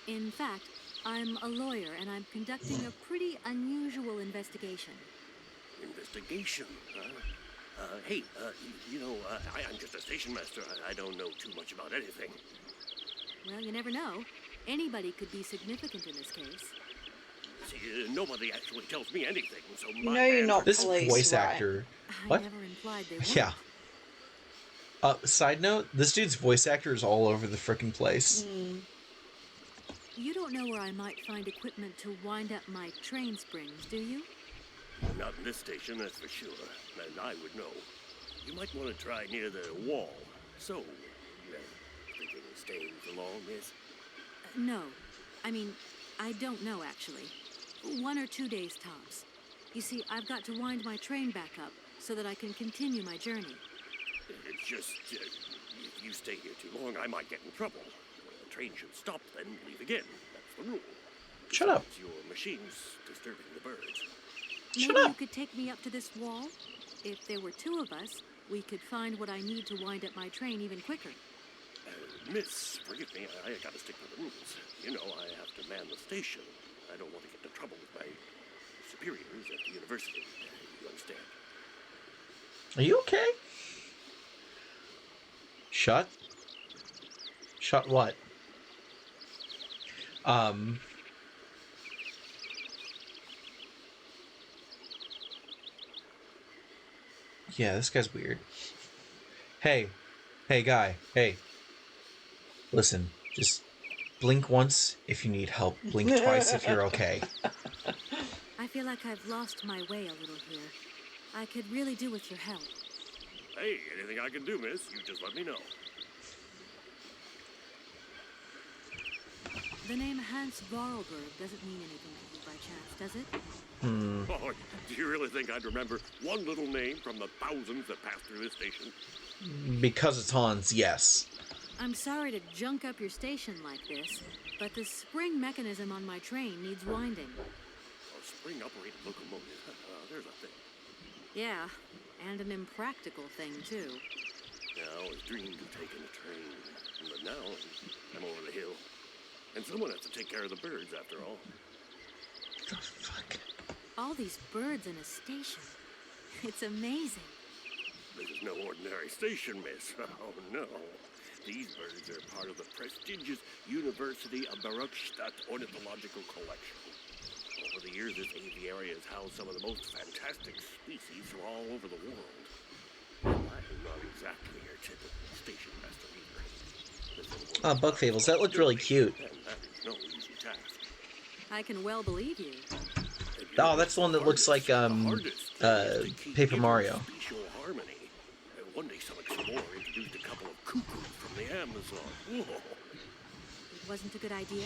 In fact, I'm a lawyer and I'm conducting a pretty unusual investigation. Investigation, huh? Hey, I'm just a station master. I don't know too much about anything. Well, you never know. Anybody could be significant in this case. See, nobody actually tells me anything, so You know you're not This police, voice right? actor. I What? never implied they weren't. Yeah. Side note, this dude's voice actor is all over the frickin' place. You don't know where I might find equipment to wind up my train springs, do you? Not in this station, that's for sure. And I would know. You might want to try near the wall. So, thinking of staying for long, miss? No. I mean, I don't know, actually. 1 or 2 days tops. You see, I've got to wind my train back up so that I can continue my journey. It's just, if you stay here too long, I might get in trouble. The train should stop, then leave again. That's the rule. Shut up. Besides, your machine's disturbing the birds. Maybe you could take me up to this wall? If there were 2 of us, we could find what I need to wind up my train even quicker. Miss, forgive me, I gotta stick to the rules. You know, I have to man the station. I don't want to get into trouble with my superiors at the university. You understand? Are you okay? Shut what? Yeah, this guy's weird. Hey guy, hey. Listen, just blink once if you need help. Blink twice if you're okay. I feel like I've lost my way a little here. I could really do with your help. Hey, anything I can do, miss, you just let me know. The name Hans Vorarlberg doesn't mean anything to you by chance, does it? Oh, do you really think I'd remember one little name from the thousands that pass through this station? Because it's Hans, yes. I'm sorry to junk up your station like this, but the spring mechanism on my train needs winding. A spring-operated locomotive. There's a thing. Yeah, and an impractical thing, too. Yeah, I always dreamed of taking a train. But now, I'm over the hill. And someone has to take care of the birds, after all. The fuck? All these birds in a station. It's amazing. This is no ordinary station, miss. Oh, no. These birds are part of the prestigious University of Barockstadt Ornithological Collection. Over the years, this aviary has housed some of the most fantastic species from all over the world. I'm not exactly your typical station master either. Bug Fables, that looked really cute. And that is no easy task. I can well believe you. Oh, that's the one that looks like, Paper Mario. Spatial harmony. One day some explorer introduced a couple of cuckoos from the Amazon. Whoa. It wasn't a good idea?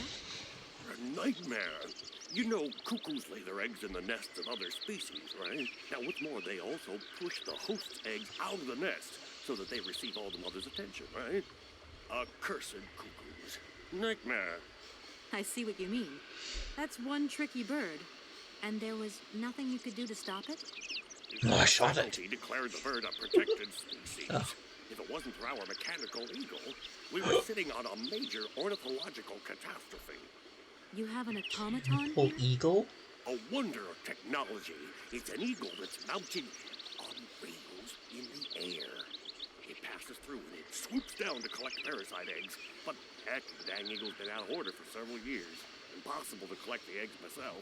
A nightmare. You know, cuckoos lay their eggs in the nests of other species, right? Now, what's more, they also push the host's eggs out of the nest so that they receive all the mother's attention, right? Accursed cuckoos. Nightmare. I see what you mean. That's one tricky bird. And there was nothing you could do to stop it? Oh, I shot it. Faculty declared the bird a protected species. Oh. If it wasn't for our mechanical eagle, we were sitting on a major ornithological catastrophe. You have an automaton Little here? eagle? A wonder of technology. It's an eagle that's mounted on wheels in the air. It passes through and it swoops down to collect parasite eggs. But heck, the dang eagle's been out of order for several years. Impossible to collect the eggs myself.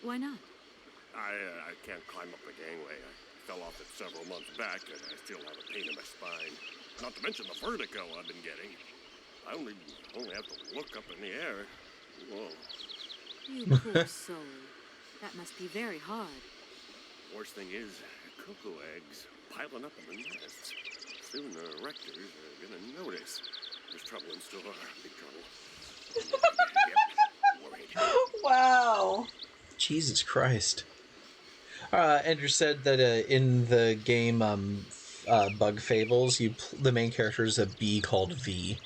Why not? I can't climb up the gangway. I fell off it several months back, and I still have a pain in my spine. Not to mention the vertigo I've been getting. I only have to look up in the air. Whoa. You poor soul. That must be very hard. Worst thing is, cuckoo eggs piling up in the nests. Soon the rectors are gonna notice. There's trouble in store. Big trouble. Yep. Worried. Wow. Jesus Christ. Andrew said that in the game Bug Fables, the main character is a bee called V.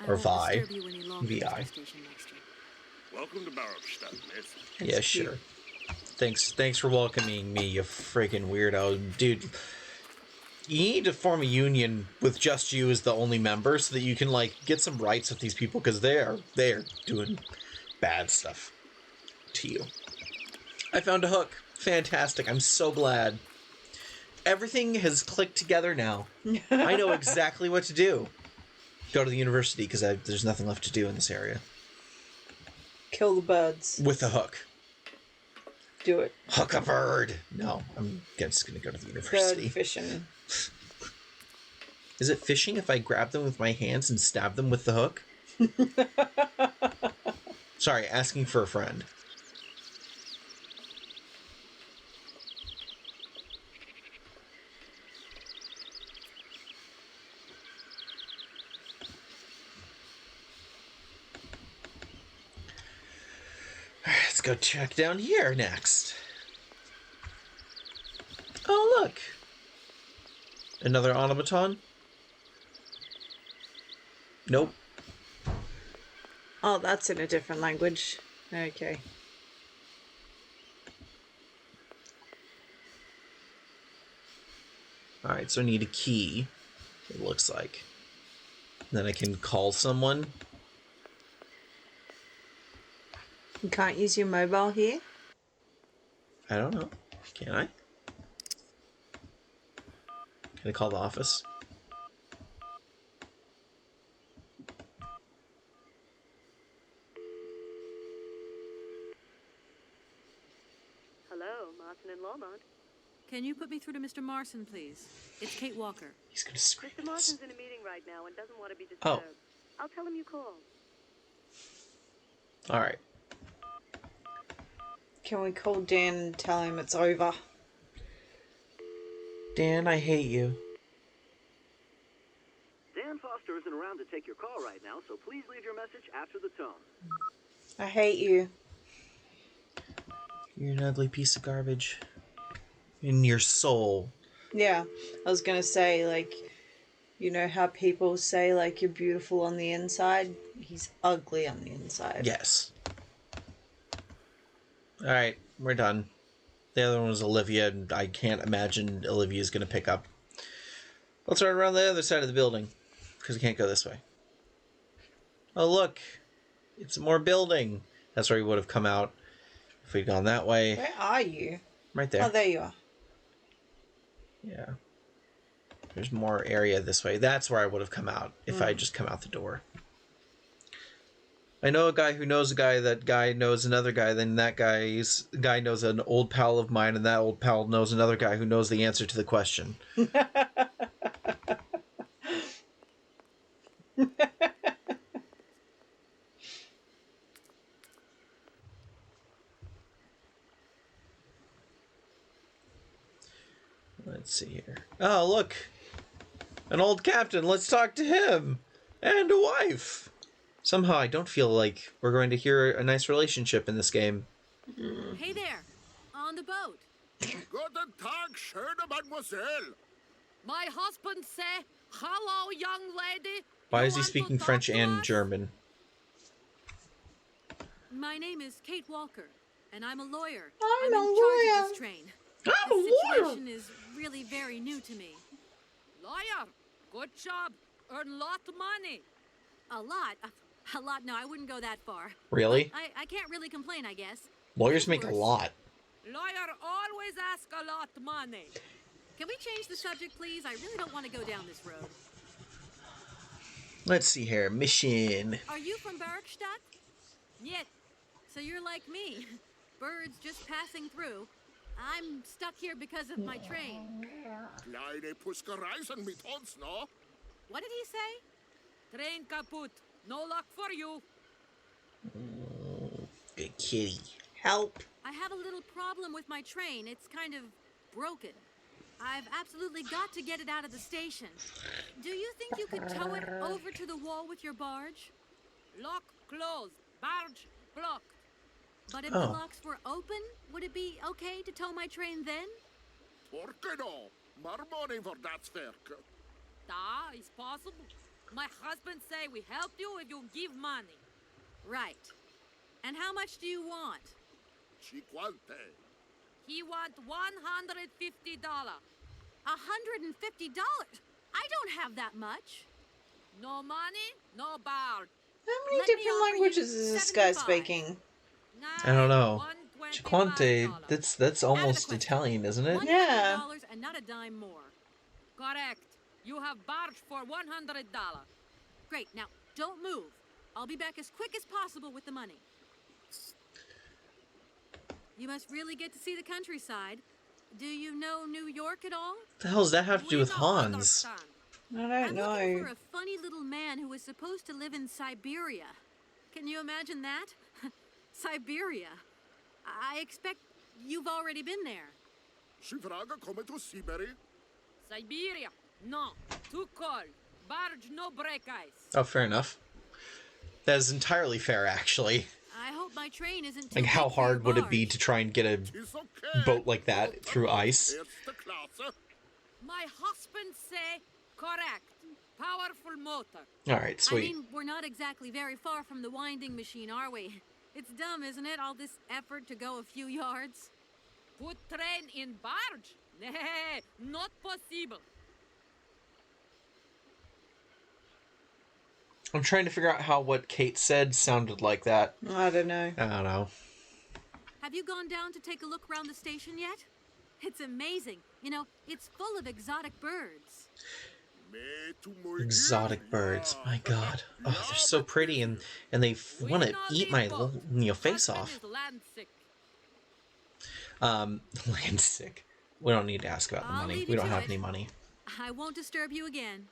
Or I won't Vi. disturb you any longer, VI. Mr. Station Master. Welcome to Barockstadt, miss. Yeah, sure. Thanks for welcoming me, you freaking weirdo. Dude, you need to form a union with just you as the only member so that you can, like, get some rights with these people, because they are doing bad stuff to you. I found a hook. Fantastic. I'm so glad. Everything has clicked together now. I know exactly what to do. Go to the university, because there's nothing left to do in this area. Kill the birds. With a hook. Do it. Hook a bird! No, I'm just going to go to the university. Bird fishing. Is it fishing if I grab them with my hands and stab them with the hook? Sorry, asking for a friend. Let's go check down here next. Oh, look. Another automaton? Nope. Oh, that's in a different language. Okay. Alright, so I need a key, it looks like. Then I can call someone. You can't use your mobile here? I don't know. Can I? Can I call the office? Hello, Martin and Lawmont. Can you put me through to Mr. Marson, please? It's Kate Walker. He's gonna scream. Mr. Martin's in a meeting right now and doesn't want to be Oh. disturbed. I'll tell him you called. Alright. Can we call Dan and tell him it's over? Dan, I hate you. Dan Foster isn't around to take your call right now, so please leave your message after the tone. I hate you. You're an ugly piece of garbage. In your soul. Yeah, I was gonna say, like, you know how people say, like, you're beautiful on the inside? He's ugly on the inside. Yes. Alright, we're done. The other one was Olivia, and I can't imagine Olivia's gonna pick up. Let's run around the other side of the building, because we can't go this way. Oh, look! It's more building! That's where we would have come out if we'd gone that way. Where are you? Right there. Oh, there you are. Yeah. There's more area this way. That's where I would have come out if I had just come out the door. I know a guy who knows a guy, that guy knows another guy, then that guy knows an old pal of mine, and that old pal knows another guy who knows the answer to the question. Let's see here. Oh, look! An old captain! Let's talk to him! And a wife! Somehow I don't feel like we're going to hear a nice relationship in this game. Hey there, on the boat. Guten Tag, schöne Mademoiselle. My husband say, hello, young lady. Why You is he want to speaking talk French to and us? German? My name is Kate Walker, and I'm a lawyer. I'm in a charge lawyer. of this train. I'm a This lawyer! situation is really very new to me. Lawyer, good job. Earn lot of money. A lot? A lot? No, I wouldn't go that far. Really? I can't really complain, I guess. Lawyers make a Worse. lot. Lawyer always ask a lot of money. Can we change the subject, please? I really don't want to go down this road. Let's see here. Mission. Are you from Bergstadt? Yet. So you're like me. Birds just passing through. I'm stuck here because of my train. Kleine Puskereisen mit uns, no? What did he say? Train kaput. No luck for you. Good kitty. Help. I have a little problem with my train. It's kind of broken. I've absolutely got to get it out of the station. Do you think you could tow it over to the wall with your barge? Lock closed. Barge blocked. But if the Oh. locks were open, would it be okay to tow my train then? Porke no? More money for that werk. Da, it's possible. My husband say we help you if you give money. Right. And how much do you want? Cinquante. He want $150. $150? I don't have that much. No money, no barge. How many Let me different offer you languages is this guy 75. speaking? I don't know. $125. Chiquante, that's almost question. Italian, isn't it? Yeah. $100 and not a dime more. Correct. You have barge for $100. Great. Now, don't move. I'll be back as quick as possible with the money. You must really get to see the countryside. Do you know New York at all? What the hell does that have to do We with don't Hans? understand. I don't I'm looking know. for a funny little man who is supposed to live in Syberia. Can you imagine that? Siberia. I expect you've already been there. Shifraga come to Syberia. Siberia. No. Too cold. Barge no break ice. Oh, fair enough. That is entirely fair, actually. I hope my train isn't too Like, how big for your hard would it be barge. to try and get a It's okay. boat like that through ice? It's the class. My husband say correct. Powerful motor. Alright, I sweet. mean, we're not exactly very far from the winding machine, are we? It's dumb, isn't it? All this effort to go a few yards. Put train in barge? Nah, not possible. I'm trying to figure out how what Kate said sounded like that. I don't know. I don't know. Have you gone down to take a look around the station yet? It's amazing. You know, it's full of exotic birds. Exotic birds. My god. Oh, they're so pretty and they want to eat my face Husband off. is land sick. Land sick. We don't need to ask about the I'll money. leave We you don't to have it. any money. I won't disturb you again.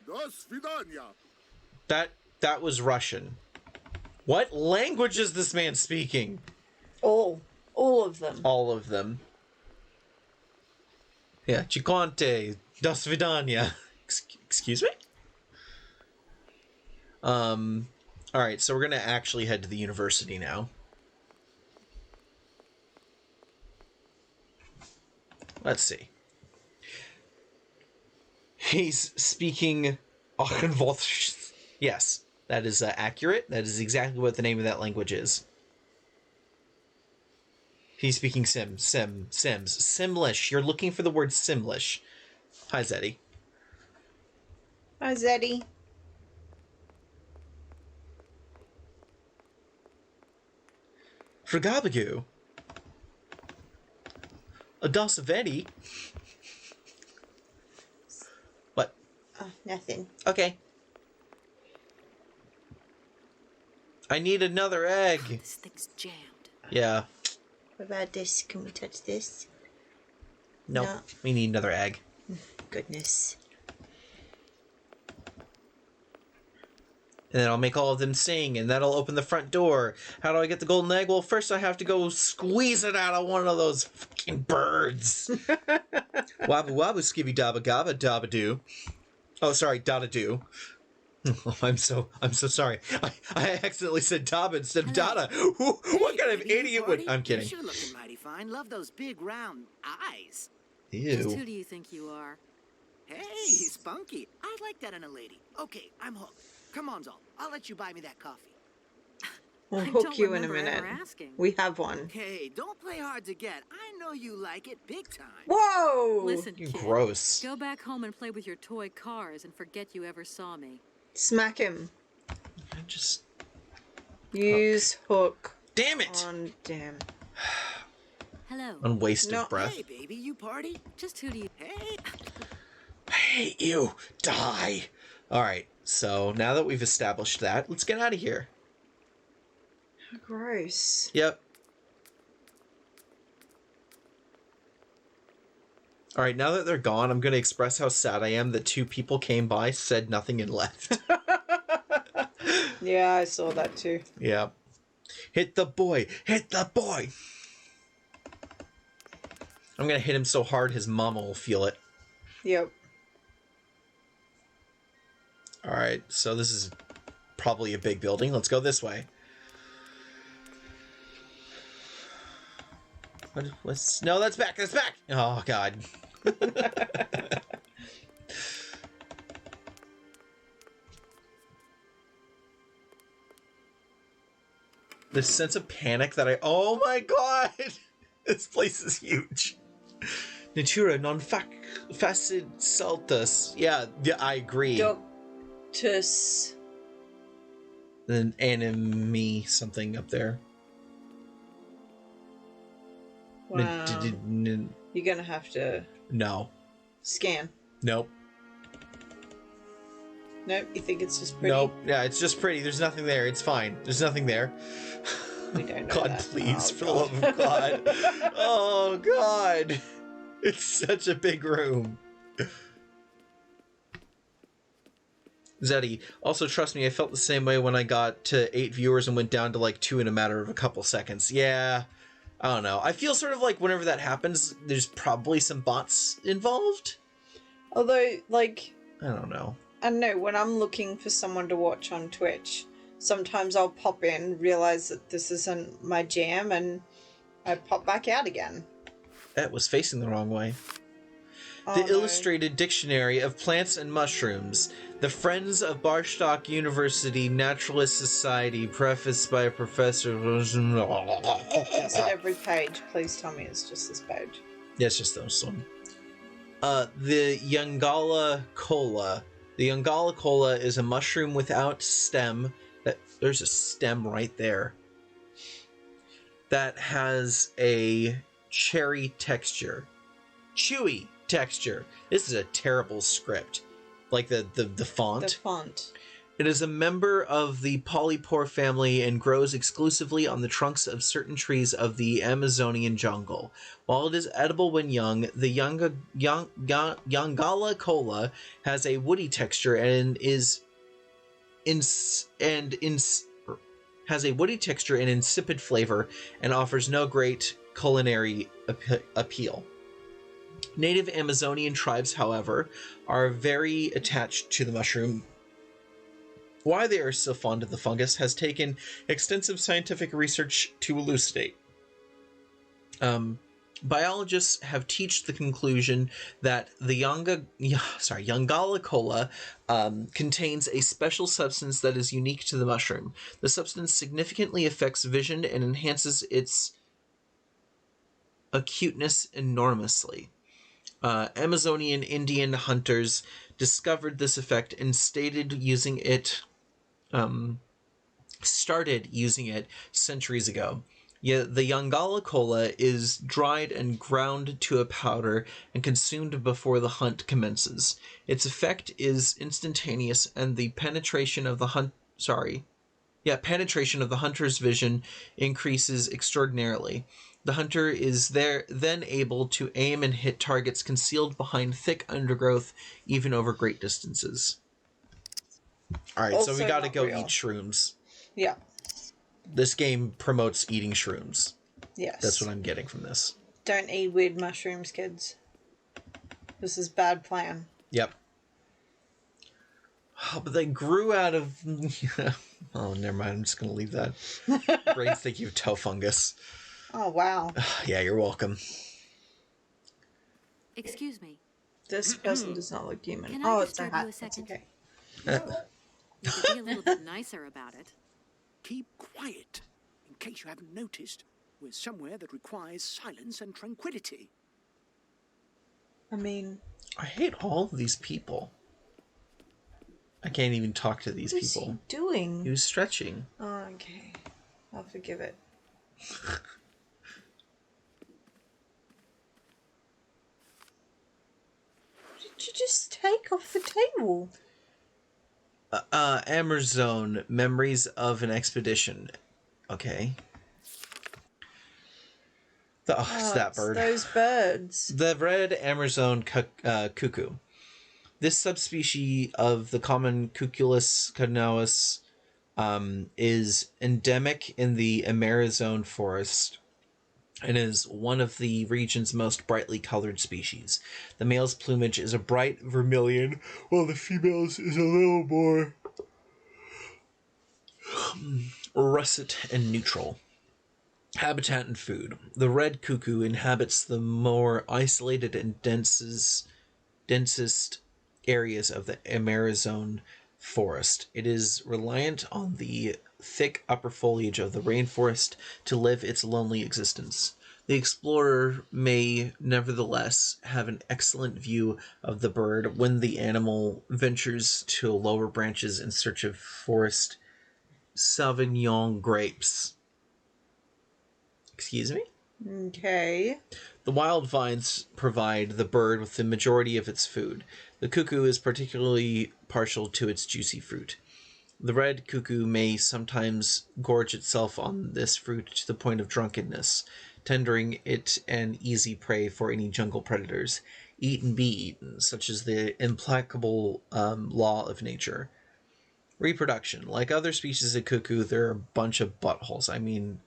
Do svidania. That was Russian. What language is this man speaking? All of them. All of them. Yeah, Chiconte, do svidania. Excuse me? Alright, so we're gonna actually head to the university now. Let's see. He's speaking Achenvoth. Yes, that is accurate. That is exactly what the name of that language is. He's speaking Simlish. You're looking for the word Simlish. Hi, Zeddy. Hi, Zeddy. Fragabagu. Adosavedi. What? Oh, nothing. Okay. I need another egg. This thing's jammed. Yeah. What about this? Can we touch this? Nope. No. We need another egg. Goodness. And then I'll make all of them sing, and that'll open the front door. How do I get the golden egg? Well, first I have to go squeeze it out of one of those fucking birds. Wabba wabba skibby dabba gabba dabba doo. Oh, sorry, dada doo. Oh, I'm so sorry. I accidentally said dabba instead of dada. What kind of idiot would... I'm kidding. You're looking mighty fine. Love those big round eyes. Just who Ew. do you think you are? Hey, spunky. I'd like that in a lady. Okay, I'm hooked. Come on, Zol. I'll let you buy me that coffee. We'll I hook don't you in a remember ever minute. asking. We have one. Hey, don't play hard to get. I know you like it big time. Whoa! Listen, You kid. gross. Go back home and play with your toy cars and forget you ever saw me. Smack him. I just... Use hook Damn it! on damn. Hello. Unwasted No. breath. Hey, baby, you party? Just who do you... Hey. I hate you. Die. Alright, so now that we've established that, let's get out of here. How gross. Yep. Alright, now that they're gone, I'm going to express how sad I am that two people came by, said nothing, and left. Yeah, I saw that too. Yeah. Hit the boy! Hit the boy! I'm going to hit him so hard his mama will feel it. Yep. Alright, so this is probably a big building. Let's go this way. What's... No, that's back! That's back! Oh, God. This sense of panic that I... Oh, my God! This place is huge. Natura non facid saltus. Yeah, I agree. Doctus. An enemy something up there. Wow. You're gonna have to No. scan. Nope. Nope, you think it's just pretty? Nope. Yeah, it's just pretty. There's nothing there. It's fine. There's nothing there. We don't know God, that. please, Oh, for the love of God. Oh, God. It's such a big room. Zeddy, also trust me, I felt the same way when I got to 8 viewers and went down to like 2 in a matter of a couple seconds. Yeah, I don't know. I feel sort of like whenever that happens, there's probably some bots involved. Although, like, I don't know. I don't know, when I'm looking for someone to watch on Twitch, sometimes I'll pop in, realize that this isn't my jam, and I pop back out again. That was facing the wrong way. Oh, The no. Illustrated Dictionary of Plants and Mushrooms. The Friends of Barstock University Naturalist Society, prefaced by Professor... Is it every page? Please tell me it's just this page. Yeah, it's just this one. The Yungala cola. The Yungala cola is a mushroom without stem. There's a stem right there. That has a cherry texture. Chewy texture. This is a terrible script. Like the font. The font. It is a member of the polypore family and grows exclusively on the trunks of certain trees of the Amazonian jungle. While it is edible when young, the Yungala cola has a woody texture and has a woody texture and insipid flavor and offers no great culinary appeal. Native Amazonian tribes, however, are very attached to the mushroom. Why they are so fond of the fungus has taken extensive scientific research to elucidate. Biologists have reached the conclusion that the Yungala cola contains a special substance that is unique to the mushroom. The substance significantly affects vision and enhances its acuteness enormously. Amazonian Indian hunters discovered this effect and started using it centuries ago. Yet the Yungala cola is dried and ground to a powder and consumed before the hunt commences. Its effect is instantaneous, and the penetration of the hunter's vision increases extraordinarily. The hunter is then able to aim and hit targets concealed behind thick undergrowth, even over great distances. Alright, so we gotta go eat shrooms. Yeah. This game promotes eating shrooms. Yes. That's what I'm getting from this. Don't eat weird mushrooms, kids. This is bad plan. Yep. Oh, but they grew out of... Oh, never mind. I'm just going to leave that. Great, thank you, toe fungus. Oh, wow. Yeah, you're welcome. Excuse me. This person does not look human. Can I it's a disturb hat. you a second? It's okay. You could be a little bit nicer about it. Keep quiet. In case you haven't noticed, we're somewhere that requires silence and tranquility. I mean... I hate all of these people. I can't even talk to these people. What is he doing? He was stretching. Oh, okay. I'll forgive it. What did you just take off the table? Amazon, Memories of an Expedition. Okay. It's that bird. Those birds. The red Amazon cuckoo. This subspecies of the common Cuculus canous is endemic in the Amazon forest and is one of the region's most brightly colored species. The male's plumage is a bright vermilion, while the female's is a little more russet and neutral. Habitat and food. The red cuckoo inhabits the more isolated and densest areas of the Amazon forest. It is reliant on the thick upper foliage of the rainforest to live its lonely existence. The explorer may nevertheless have an excellent view of the bird when the animal ventures to lower branches in search of forest Sauvignon grapes. Excuse me? Okay. The wild vines provide the bird with the majority of its food. The cuckoo is particularly partial to its juicy fruit. The red cuckoo may sometimes gorge itself on this fruit to the point of drunkenness, tendering it an easy prey for any jungle predators. Eat and be eaten, such as the implacable law of nature. Reproduction. Like other species of cuckoo, there are a bunch of buttholes. I mean,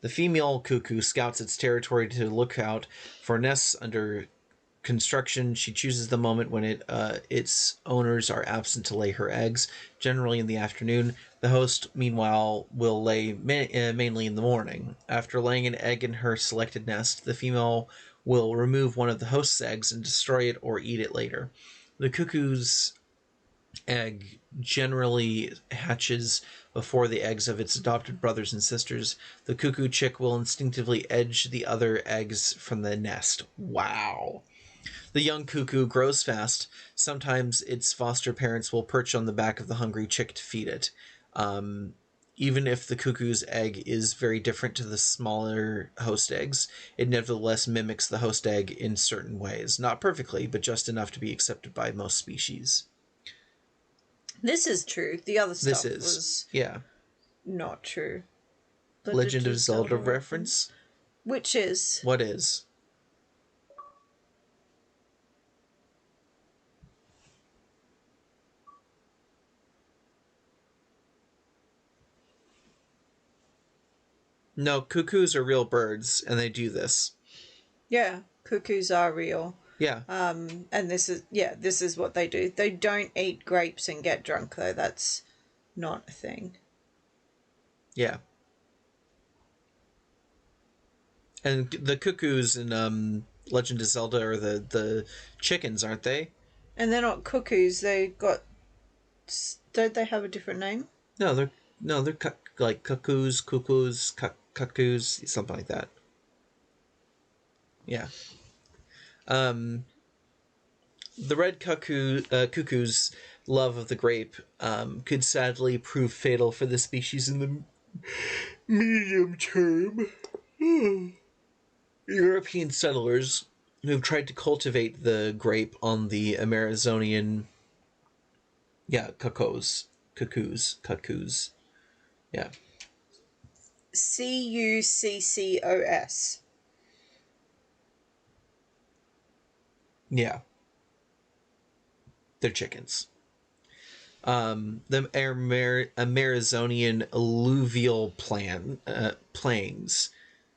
the female cuckoo scouts its territory to look out for nests under construction. She chooses the moment when its owners are absent to lay her eggs, generally in the afternoon. The host, meanwhile, will lay mainly in the morning. After laying an egg in her selected nest, the female will remove one of the host's eggs and destroy it or eat it later. The cuckoo's egg generally hatches before the eggs of its adopted brothers and sisters. The cuckoo chick will instinctively edge the other eggs from the nest. Wow. The young cuckoo grows fast. Sometimes its foster parents will perch on the back of the hungry chick to feed it. Even if the cuckoo's egg is very different to the smaller host eggs, it nevertheless mimics the host egg in certain ways. Not perfectly, but just enough to be accepted by most species. This is true. The other stuff This is, was yeah. not true. Legend of Zelda reference? Which is? What is? No, cuckoos are real birds, and they do this. Yeah, cuckoos are real. Yeah. And this is what they do. They don't eat grapes and get drunk, though. That's not a thing. Yeah. And the cuckoos in Legend of Zelda are the chickens, aren't they? And they're not cuckoos. Don't they have a different name? No, they're like cuckoos, cuckoos, something like that. Yeah. The red cuckoo's love of the grape could sadly prove fatal for the species in the medium term. European settlers who have tried to cultivate the grape on the Amazonian, cuckoos. Yeah. Cuccos. Yeah. They're chickens. The Amazonian alluvial plains,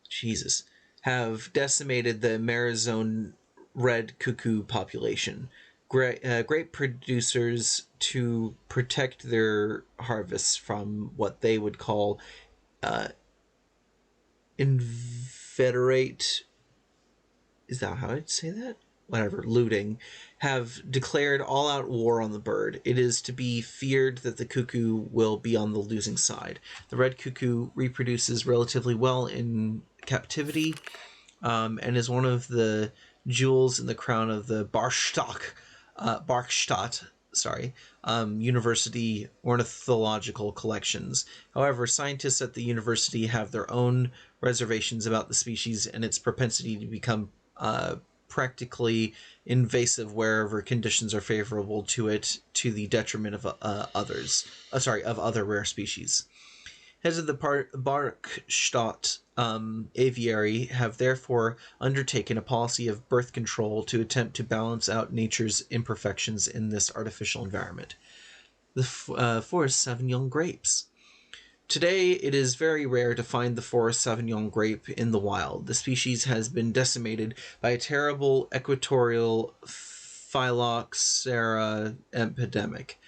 Jesus, have decimated the Amazon red cuckoo population. Grape producers, to protect their harvests from what they would call inveterate, is that how I'd say that? Whatever, looting, have declared all-out war on the bird. It is to be feared that the cuckoo will be on the losing side. The red cuckoo reproduces relatively well in captivity, and is one of the jewels in the crown of the Barkstadt University ornithological collections. However, scientists at the university have their own reservations about the species and its propensity to become practically invasive wherever conditions are favorable to it, to the detriment of other rare species. Heads of the Barkstadt aviary have therefore undertaken a policy of birth control to attempt to balance out nature's imperfections in this artificial environment. The Forest Sauvignon grapes. Today, it is very rare to find the Forest Sauvignon grape in the wild. The species has been decimated by a terrible equatorial phylloxera epidemic.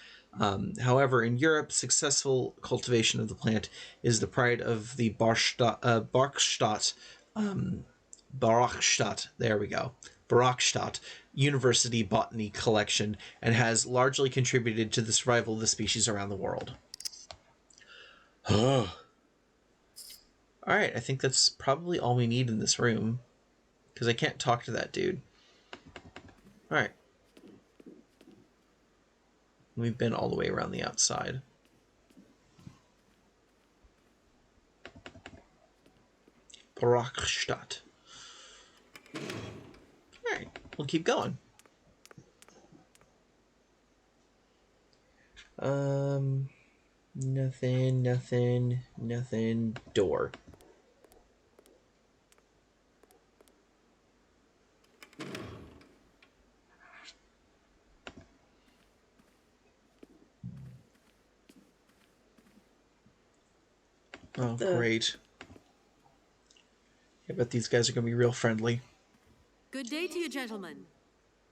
However, in Europe, successful cultivation of the plant is the pride of the Barkstadt University Botany Collection, and has largely contributed to the survival of the species around the world. Alright, I think that's probably all we need in this room, because I can't talk to that dude. Alright. We've been all the way around the outside. Barkstadt. Alright, we'll keep going. Nothing. Door. Oh, great. I bet these guys are going to be real friendly. Good day to you, gentlemen.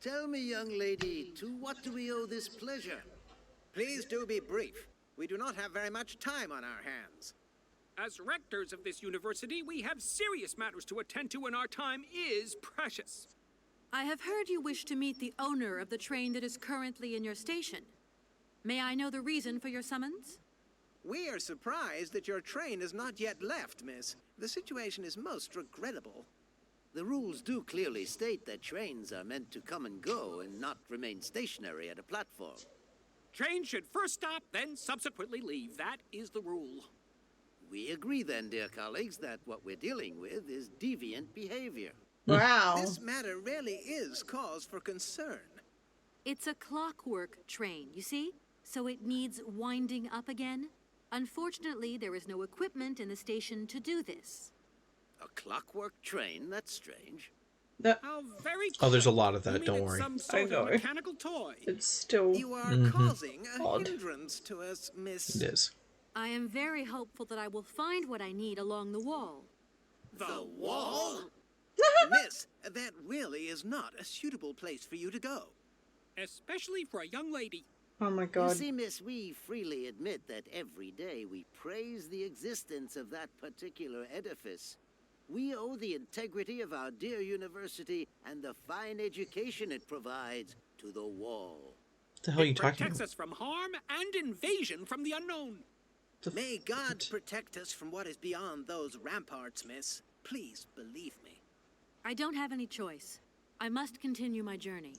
Tell me, young lady, to what do we owe this pleasure? Please do be brief. We do not have very much time on our hands. As rectors of this university, we have serious matters to attend to, and our time is precious. I have heard you wish to meet the owner of the train that is currently in your station. May I know the reason for your summons? We are surprised that your train has not yet left, miss. The situation is most regrettable. The rules do clearly state that trains are meant to come and go and not remain stationary at a platform. Trains should first stop, then subsequently leave. That is the rule. We agree then, dear colleagues, that what we're dealing with is deviant behavior. Wow. This matter really is cause for concern. It's a clockwork train, you see? So it needs winding up again. Unfortunately, there is no equipment in the station to do this. A clockwork train? That's strange. How very Oh, there's a lot of You that, mean don't it's worry. some sort of mechanical toy. It's still... You are causing a hindrance to us, miss. It is. I am very hopeful that I will find what I need along the wall. The wall? Miss, that really is not a suitable place for you to go. Especially for a young lady. Oh my You god. see, miss, we freely admit that every day we praise the existence of that particular edifice. We owe the integrity of our dear university and the fine education it provides to the wall. What the hell are you It talking protects about? us from harm and invasion from the unknown. May God protect us from what is beyond those ramparts, miss. Please believe me. I don't have any choice. I must continue my journey.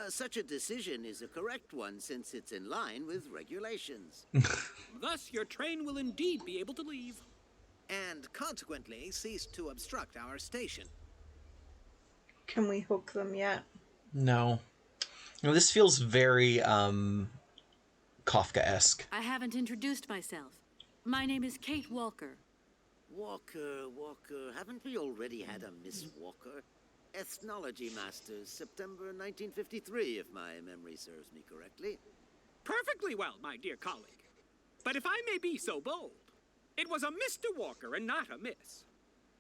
Such a decision is a correct one since it's in line with regulations. Thus, your train will indeed be able to leave. And consequently cease to obstruct our station. Can we hook them yet? No. No, this feels very, Kafka-esque. I haven't introduced myself. My name is Kate Walker. Walker, haven't we already had a Miss Walker? Ethnology Masters, September 1953, if my memory serves me correctly. Perfectly well, my dear colleague. But if I may be so bold, it was a Mr. Walker and not a Miss.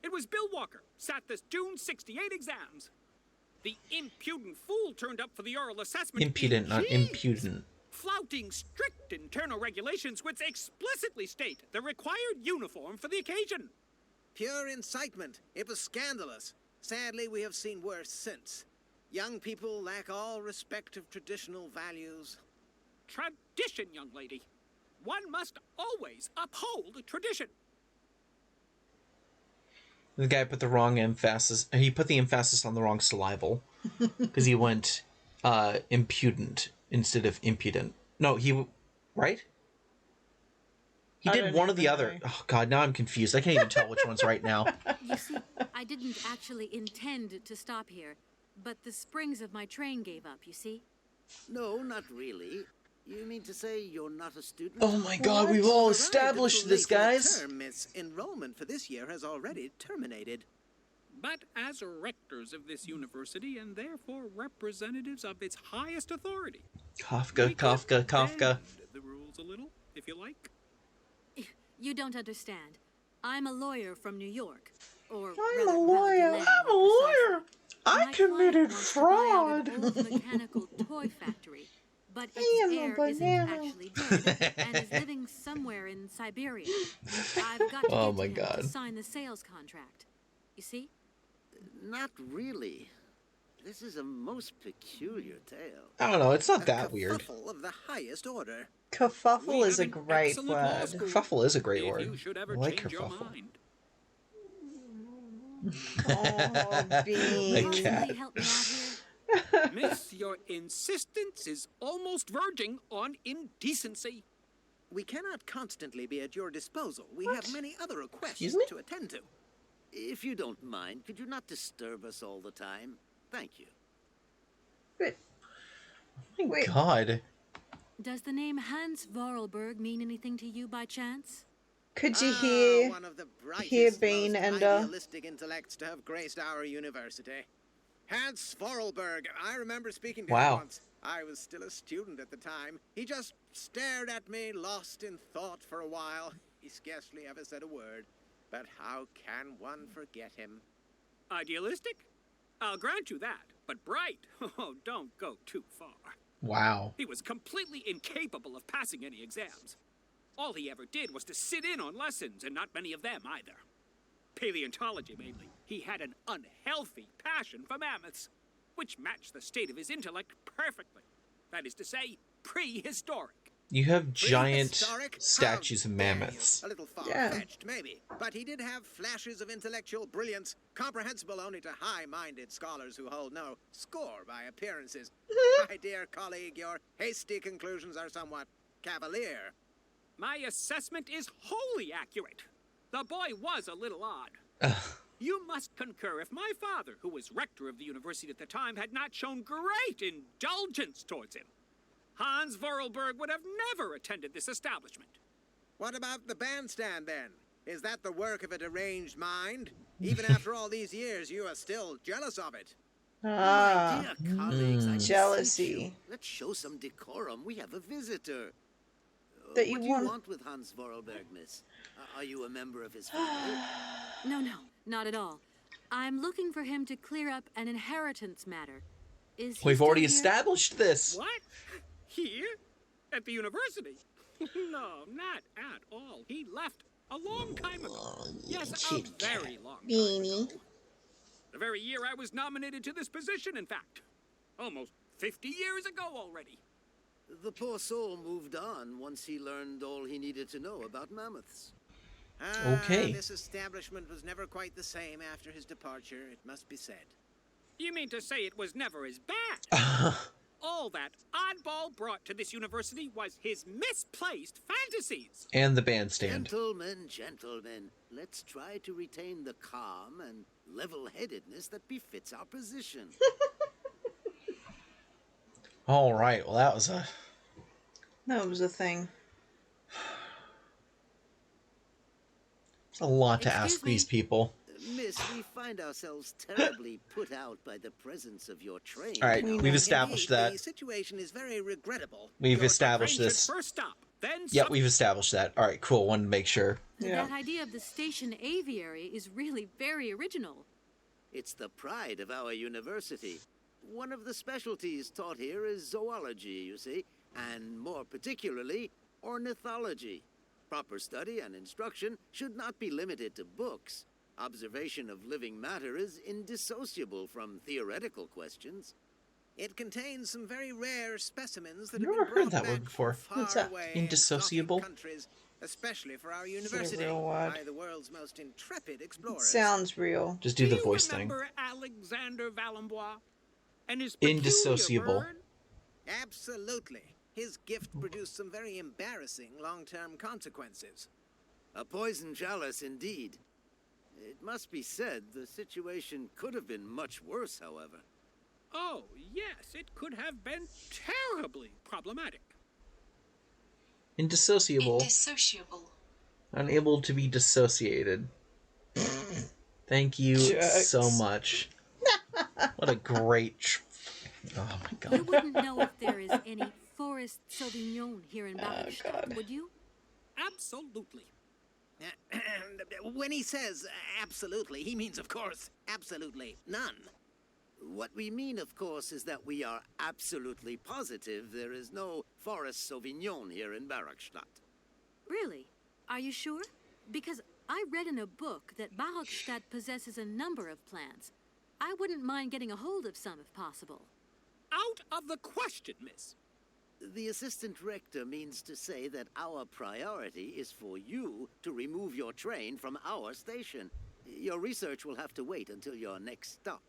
It was Bill Walker, sat this June 68 exams. The impudent fool turned up for the oral assessment. Impudent, not impudent. Flouting strict internal regulations which explicitly state the required uniform for the occasion. Pure incitement. It was scandalous. Sadly, we have seen worse since. Young people lack all respect of traditional values. Tradition, young lady. One must always uphold tradition. The guy put the wrong emphasis. He put the emphasis on the wrong syllable because he went impudent instead of impudent. No, right? He did one or the other. Oh god, now I'm confused. I can't even tell which one's right now. You see, I didn't actually intend to stop here, but the springs of my train gave up, you see? No, not really. You mean to say you're not a student? Oh my god, we've all established this, guys. Miss, enrollment for this year has already terminated. But as rectors of this university and therefore representatives of its highest authority, Kafka. bend the rules a little, if you like. You don't understand. I'm a lawyer from New York. Or I'm a lawyer. I'm a lawyer. I committed fraud. An old mechanical toy factory, but I its am a heir isn't banana. actually dead and is living somewhere in Syberia. I've got to Oh get my to him God. to sign the sales contract. You see? Not really. This is a most peculiar tale. I don't know, it's not that weird. Kerfuffle of the highest order. Kerfuffle is a have an great excellent law word. school. Kerfuffle is a great If word. you should ever I like change your kerfuffle. mind. Oh, Bean. The cat. Help me out here. Miss, your insistence is almost verging on indecency. We cannot constantly be at your disposal. We have many other requests Excuse me? to attend to. If you don't mind, could you not disturb us all the time? Thank you. But, Oh my Wait. god. Does the name Hans Vorarlberg mean anything to you by chance? could you hear? One of the brightest, hear Bean most and, idealistic intellects to have graced our university. Hans Vorarlberg. I remember speaking to him Wow. once. I was still a student at the time. He just stared at me, lost in thought for a while. He scarcely ever said a word, but how can one forget him? Idealistic? I'll grant you that, but bright? Oh, don't go too far. Wow. He was completely incapable of passing any exams. All he ever did was to sit in on lessons, and not many of them either. Paleontology, mainly. He had an unhealthy passion for mammoths, which matched the state of his intellect perfectly. That is to say, prehistoric. You have giant Prehistoric? statues of How dare you. mammoths. A little far-fetched, maybe. But he did have flashes of intellectual brilliance, comprehensible only to high-minded scholars who hold no score by appearances. My dear colleague, your hasty conclusions are somewhat cavalier. My assessment is wholly accurate. The boy was a little odd. You must concur if my father, who was rector of the university at the time, had not shown great indulgence towards him. Hans Vorarlberg would have never attended this establishment. What about the bandstand, then? Is that the work of a deranged mind? Even after all these years, you are still jealous of it. Ah, My dear colleagues, I beseech jealousy. you, let's show some decorum. We have a visitor. That you what do you want- want with Hans Vorarlberg, miss? Are you a member of his family? No, not at all. I'm looking for him to clear up an inheritance matter. Is he We've still already here? established this. What? Here? At the university? No, not at all. He left a long time ago. Yes, a very long time Beanie. ago. The very year I was nominated to this position, in fact. Almost 50 years ago already. The poor soul moved on once he learned all he needed to know about mammoths. Okay. This establishment was never quite the same after his departure, it must be said. You mean to say it was never as bad? All that oddball brought to this university was his misplaced fantasies. And the bandstand. Gentlemen, let's try to retain the calm and level-headedness that befits our position. All right. Well, that was a thing. it's a lot to Excuse ask me? these people. Miss, we find ourselves terribly put out by the presence of your train. All right, now. we've established Indeed, that. The situation is very regrettable. We've Your established train should this. first stop, then Yep, we've established that. All right, cool. Wanted to make sure. That idea of the station aviary is really very original. It's the pride of our university. One of the specialties taught here is zoology, you see, and more particularly, ornithology. Proper study and instruction should not be limited to books. Observation of living matter is indissociable from theoretical questions. It contains some very rare specimens that I've have never been heard brought that back word before. from What's far that? away Indissociable? exotic countries, especially for our university, real word. by the world's most intrepid explorers. Sounds real. Just do the voice thing. Remember Alexander Valenbois and his peculiar Indissociable. bird? Absolutely. His gift produced some very embarrassing long-term consequences. A poison chalice, indeed. It must be said, the situation could have been much worse, however. Oh, yes, it could have been terribly problematic. Indissociable. Indissociable. Unable to be dissociated. Thank you Jerks. so much. What a great... Oh my You god. wouldn't know if there is any Forest Sauvignon here in Bachstadt, would you? Absolutely. When he says absolutely, he means, of course, absolutely none. What we mean, of course, is that we are absolutely positive there is no Forest Sauvignon here in Barakstadt. Really? Are you sure? Because I read in a book that Bachstadt possesses a number of plants. I wouldn't mind getting a hold of some if possible. Out of the question, miss. The assistant rector means to say that our priority is for you to remove your train from our station. Your research will have to wait until your next stop.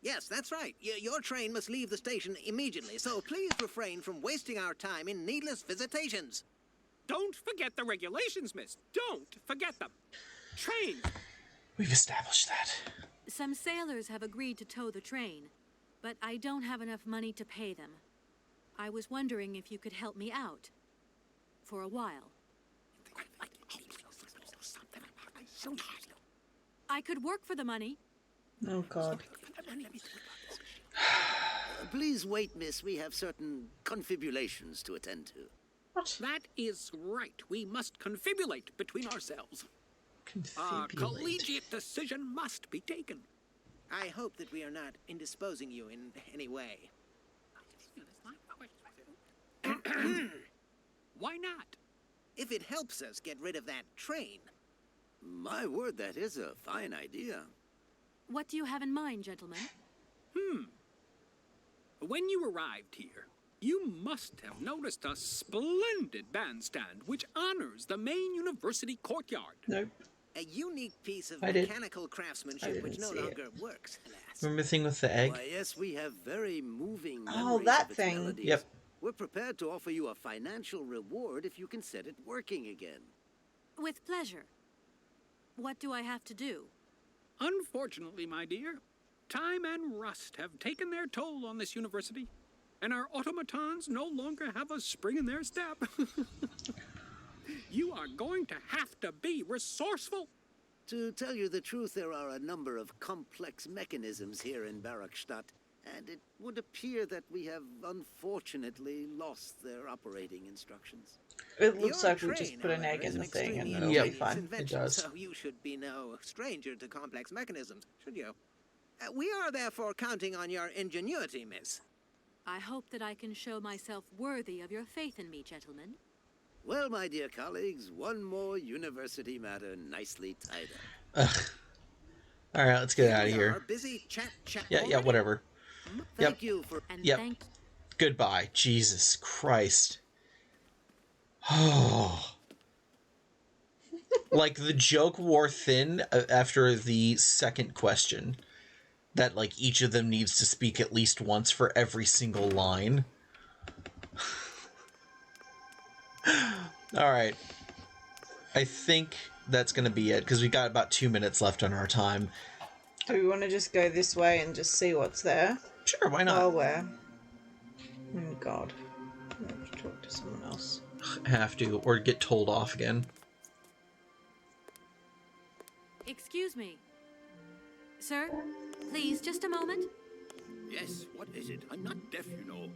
Yes, that's right. Your train must leave the station immediately, so please refrain from wasting our time in needless visitations. Don't forget the regulations, miss. Don't forget them. Trains. We've established that. Some sailors have agreed to tow the train, but I don't have enough money to pay them. I was wondering if you could help me out. For a while. I could work for the money. Oh god. Please wait, miss. We have certain confibulations to attend to. What? That is right. We must confibulate between ourselves. A Confibulate. collegiate decision must be taken. I hope that we are not indisposing you in any way. Why not? If it helps us get rid of that train. My word, that is a fine idea. What do you have in mind, gentlemen? When you arrived here, you must have noticed a splendid bandstand which honors the main university courtyard. Nope. A unique piece of I did. mechanical I craftsmanship didn't which no see it. longer works, alas. Remember the thing with the egg? Why, yes, we have very moving Oh, memories that of its thing. melodies. Yep. We're prepared to offer you a financial reward if you can set it working again. With pleasure. What do I have to do? Unfortunately, my dear, time and rust have taken their toll on this university, and our automatons no longer have a spring in their step. You are going to have to be resourceful. To tell you the truth, there are a number of complex mechanisms here in Barakstadt, and it would appear that we have unfortunately lost their operating instructions. It looks Your like we just train, put an egg however, in is the an thing and extremely then it'll be ingenious fine. It invention, does. So you should be no stranger to complex mechanisms, should you? We are therefore counting on your ingenuity, miss. I hope that I can show myself worthy of your faith in me, gentlemen. Well, my dear colleagues, one more university matter nicely tied up. Ugh. All right, let's get out of We here. are busy chat. Yeah, yeah, whatever. Thank you for... And Yep. thank Goodbye. Jesus Christ. Oh. Like, the joke wore thin after the second question. That, like, each of them needs to speak at least once for every single line. Alright. I think that's going to be it, because we got about 2 minutes left on our time. Do we want to just go this way and just see what's there? Sure, why not? While we're... Oh god. I have to talk to someone else. Have to, or get told off again. Excuse me. Sir, please, just a moment. Yes, what is it? I'm not deaf, you know.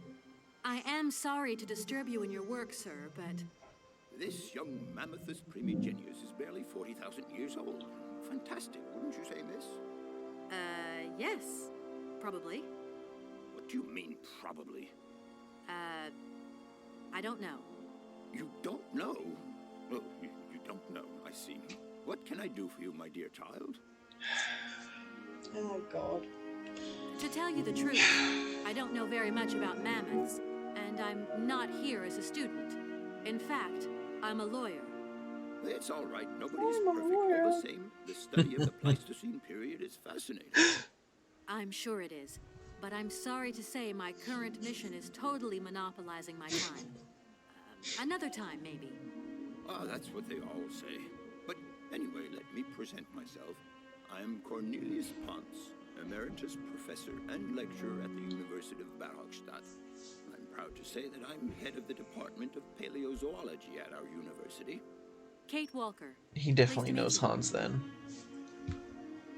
I am sorry to disturb you in your work, sir, but... This young Mammothus primigenius is barely 40,000 years old. Fantastic, wouldn't you say, miss? Yes. Probably. What do you mean, probably? I don't know. You don't know? Oh, you don't know, I see. What can I do for you, my dear child? Oh god. To tell you the truth, I don't know very much about mammoths, and I'm not here as a student. In fact, I'm a lawyer. It's all right. Nobody's perfect all the same. The study of the Pleistocene period is fascinating. I'm sure it is, but I'm sorry to say my current mission is totally monopolizing my time. Another time, maybe. Ah, that's what they all say. But anyway, let me present myself. I'm Cornelius Ponce, Emeritus Professor and Lecturer at the University of Barakstadt. I'm proud to say that I'm head of the Department of Paleozoology at our university. Kate Walker. He definitely knows Hans then.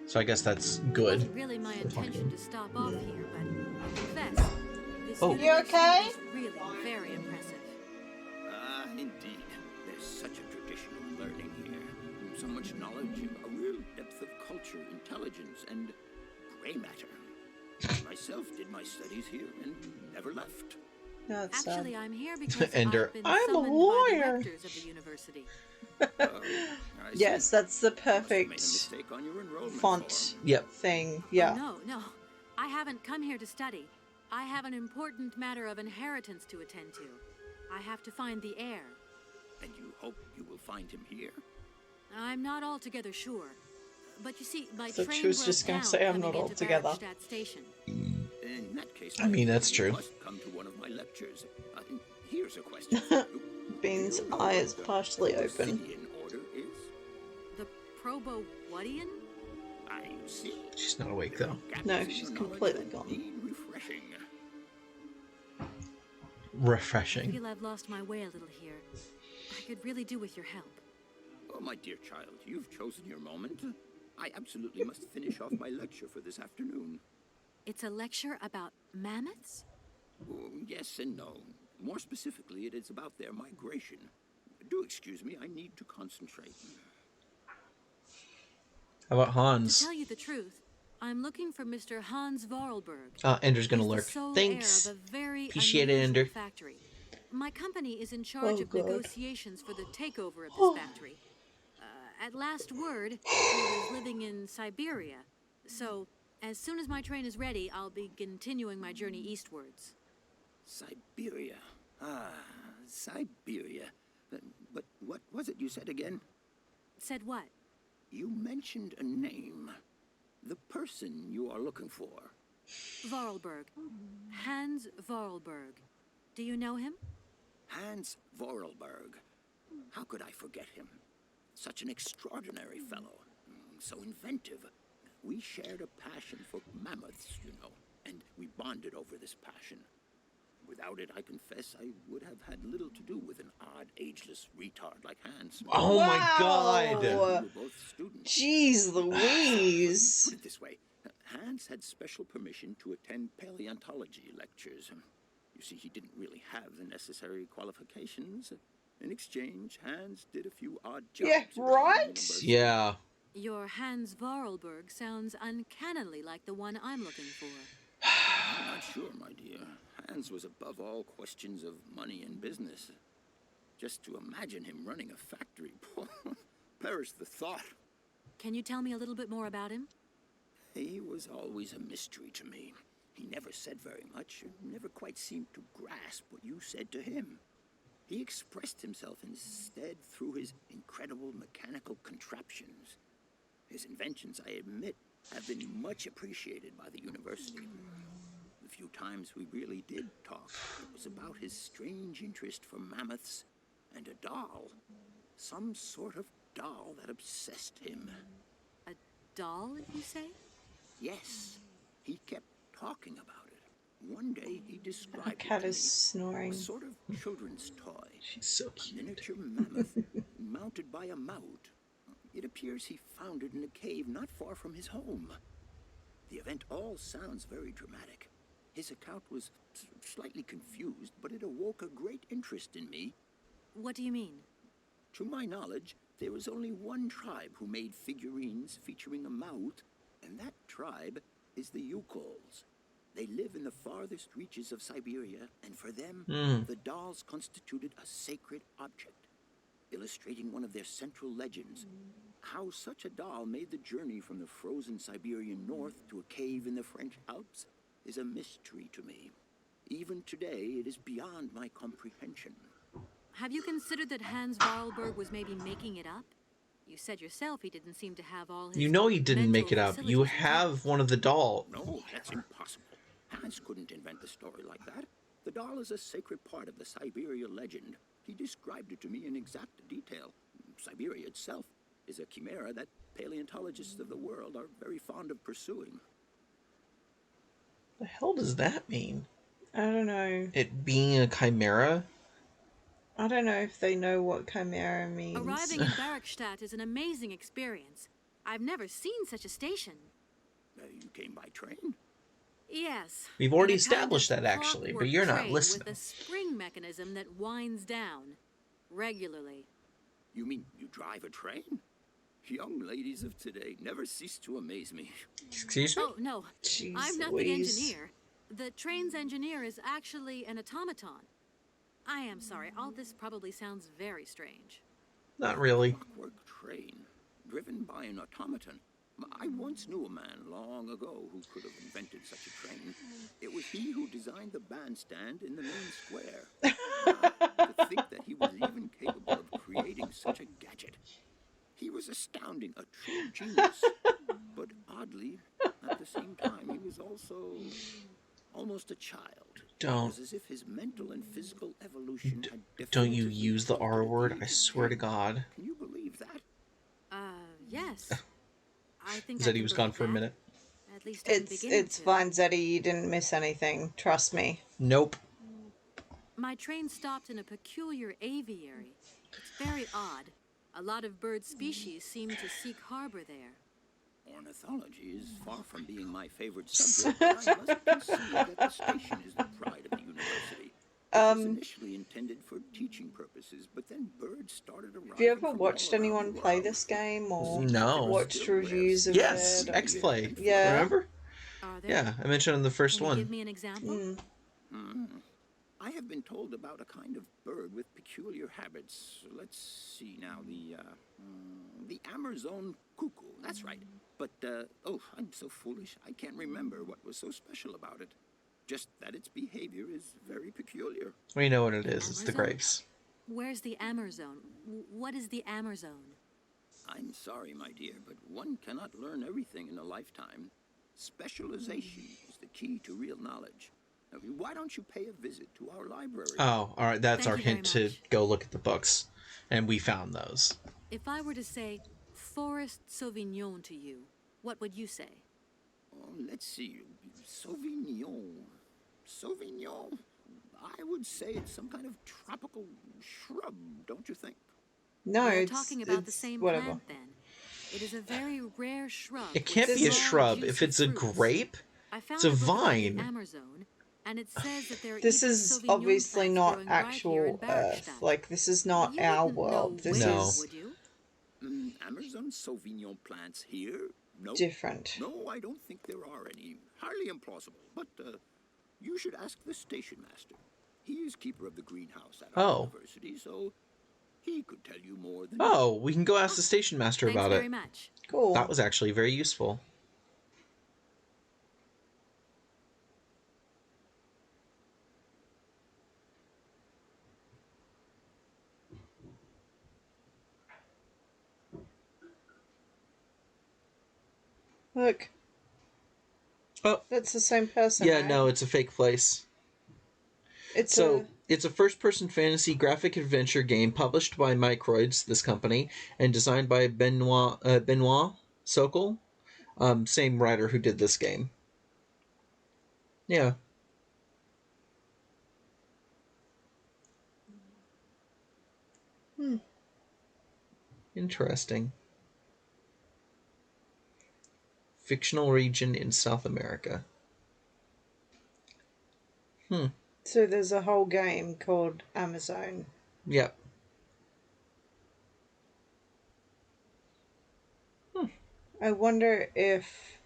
So I guess that's It good. wasn't really my intention to stop off here, but I confess, this Oh. university You okay? is really very impressive. Ah, indeed. There's such a tradition of learning here. So much knowledge, a real depth of culture, intelligence, and gray matter. I myself did my studies here and never left. No, it's sad. Actually, I'm here because Ender, I've been I'm a summoned by the lawyer. rectors of the university. I see. Yes, that's the You must have made a perfect mistake on your enrollment font form. Yep. thing. Oh, Yeah. no. I haven't come here to study. I have an important matter of inheritance to attend to. I have to find the heir. And you hope you will find him here? I'm not altogether sure. But you see, my So train she was broke just gonna down say I'm coming not into altogether. Barakstadt Station. In that case, I mean, that's you true. must come to one of my lectures. Here's a question for you. Bean's Do you know eye what is the partially open. Obsidian order is? The Probo-Whatian? I see. She's not awake, though. No, Gaps in she's your completely knowledge gone. that need refreshing. I Refreshing. feel I've lost my way a little here. I could really do with your help. Oh, my dear child, you've chosen your moment. I absolutely must finish off my lecture for this afternoon. It's a lecture about mammoths? Oh, yes and no. More specifically, it is about their migration. Do excuse me, I need to concentrate. How about To Hans? tell you the truth, I'm looking for Mr. Hans Vorarlberg. Ender's gonna He's the lurk. sole Thanks. heir of a very Appreciate it, unusual Ender. factory. My company is in charge Oh, of God. negotiations for the takeover of this factory. At last word, he was living in Syberia. So, as soon as my train is ready, I'll be continuing my journey eastwards. Syberia. Ah, Syberia. But what was it you said again? Said what? You mentioned a name. The person you are looking for. Vorarlberg. Hans Vorarlberg. Do you know him? Hans Vorarlberg. How could I forget him? Such an extraordinary fellow. So inventive. We shared a passion for mammoths, you know, and we bonded over this passion. Without it, I confess, I would have had little to do with an odd, ageless retard like Hans. Oh my God! We were both students. Jeez Louise! Put it this way. Hans had special permission to attend paleontology lectures. You see, he didn't really have the necessary qualifications. In exchange, Hans did a few odd jobs. Yeah, right? Yeah. Your Hans Vorarlberg sounds uncannily like the one I'm looking for. I'm not sure, my dear. Hans was above all questions of money and business. Just to imagine him running a factory, perish the thought. Can you tell me a little bit more about him? He was always a mystery to me. He never said very much, never quite seemed to grasp what you said to him. He expressed himself instead through his incredible mechanical contraptions. His inventions, I admit, have been much appreciated by the university. The few times we really did talk, it was about his strange interest for mammoths and a doll. Some sort of doll that obsessed him. A doll, you say? Yes, he kept talking about it. One day he described it Cat to is me. snoring. A sort of children's toy. She's so A cute. miniature mammoth mounted by a mout. It appears he found it in a cave not far from his home. The event all sounds very dramatic. His account was slightly confused, but it awoke a great interest in me. What do you mean? To my knowledge, there was only one tribe who made figurines featuring a mout, and that tribe is the Yukols. They live in the farthest reaches of Syberia, and for them, the dolls constituted a sacred object, illustrating one of their central legends. How such a doll made the journey from the frozen Siberian north to a cave in the French Alps is a mystery to me. Even today, it is beyond my comprehension. Have you considered that Hans Vorarlberg was maybe making it up? You said yourself he didn't seem to have all his You know he didn't make it mental up. You facilities have intact. one of the doll. No, that's impossible. Hans couldn't invent a story like that. The doll is a sacred part of the Syberia legend. He described it to me in exact detail. Syberia itself is a chimera that paleontologists of the world are very fond of pursuing. The hell does that mean? I don't know. It being a chimera? I don't know if they know what chimera means. Arriving in Barrackstadt is an amazing experience. I've never seen such a station. You came by train? Yes. We've already in a kind established of that, actually, but clockwork you're not train listening. With a spring mechanism that winds down regularly. You mean you drive a train? Young ladies of today never cease to amaze me. Excuse me? Oh, no. Jeez I'm not Louise. the engineer. The train's engineer is actually an automaton. I am sorry. All this probably sounds very strange. Not really. Clockwork train, driven by an automaton. I once knew a man long ago who could have invented such a train. It was he who designed the bandstand in the main square. To think that he was even capable of creating such a gadget. He was astounding, a true genius. But oddly, at the same time, he was also almost a child. Don't. It was as if his mental and physical evolution had Don't you definitively use the R word, I swear to God. Can you believe that? Yes. I think Zeddy was gone for a minute. At least I'm beginning It's to. fine, Zeddy. You didn't miss anything. Trust me. Nope. My train stopped in a peculiar aviary. It's very odd. A lot of bird species seem to seek harbor there. Ornithology is far from being my favorite subject, but I must concede that the station is the pride of the university. was initially intended for teaching purposes, but then birds started arriving. Have you ever from watched all around anyone the play world. this game or No. watched reviews of Yes, it? X-Play. Yeah. Remember? Are there? Yeah, I mentioned in the first Can you one. give me an example? I have been told about a kind of bird with peculiar habits. Let's see now, the Amazon cuckoo. That's right. But, oh, I'm so foolish. I can't remember what was so special about it. Just that its behavior is very peculiar. We know what it is. It's the Amazon? grapes. Where's the Amazon? What is the Amazon? I'm sorry, my dear, but one cannot learn everything in a lifetime. Specialization is the key to real knowledge. Now, why don't you pay a visit to our library? Oh, all right. That's Thank our you very hint to much. go look at the books. And we found those. If I were to say Forest Sauvignon to you, what would you say? Oh, let's see. Sauvignon. Sauvignon? I would say it's some kind of tropical shrub, don't you think? No, We're it's talking about the it's same whatever. plant then. It is a very rare shrub. It can't with be a small, shrub. If juicy it's a fruits. grape, I found it's a book about the vine. Amazon, and it says that there are This even is Sauvignon obviously plants not growing right here in actual Earth. Barstadt. Like, this is not You our wouldn't know world. This which, No. is would you? Amazon Sauvignon plants here? No. different. No, I don't think there are any. Highly implausible. But you should ask the station master. He is keeper of the greenhouse at our university, so he could tell you more than Oh, we can go ask the station master Thanks about very it. much. Cool. That was actually very useful. Look. Oh. That's the same person, Yeah, right? no, it's a fake place. It's It's a first-person fantasy graphic adventure game published by Microids, this company, and designed by Benoit Sokol, same writer who did this game. Yeah. Interesting. Fictional region in South America. so there's a whole game called Amazon. Yep. I wonder if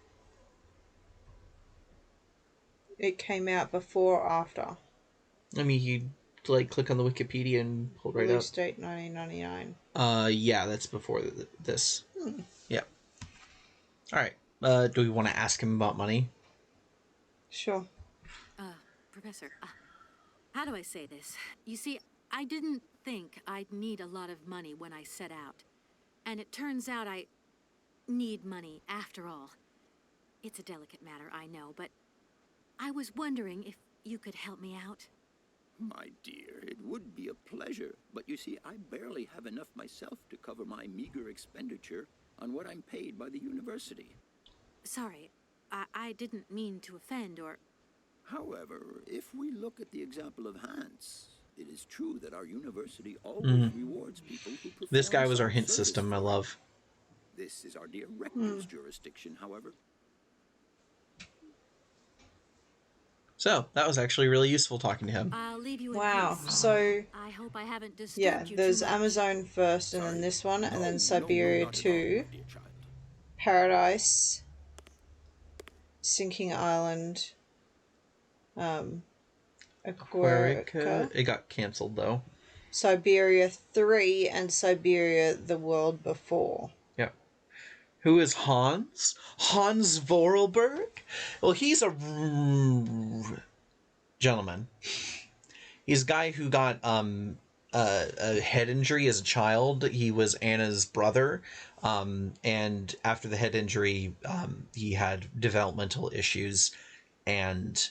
it came out before or after. I mean, you click on the Wikipedia and pull right Release up. date 1999. Yeah, that's before this. Yep. All right. Do we want to ask him about money? Sure. Professor, how do I say this? You see, I didn't think I'd need a lot of money when I set out. And it turns out I need money after all. It's a delicate matter, I know, but I was wondering if you could help me out. My dear, it would be a pleasure. But you see, I barely have enough myself to cover my meager expenditure on what I'm paid by the university. Sorry, I didn't mean to offend or... However, if we look at the example of Hans, it is true that our university always rewards people who perform This guy was our some hint service system, I for it. love. This is our dear rector's jurisdiction, however. So, that was actually really useful talking to him. I'll leave you in Wow. peace. So, I hope I haven't disturbed yeah, you there's too much. Amazon first, and then this one, and then No, Syberia not at all, 2, dear child. Paradise, Sinking Island, Aquarica, It got canceled, though. Syberia 3, and Syberia the World Before. Yep. Who is Hans? Hans Vorarlberg? Well, he's a gentleman. He's a guy who got a head injury as a child. He was Anna's brother, and after the head injury, he had developmental issues and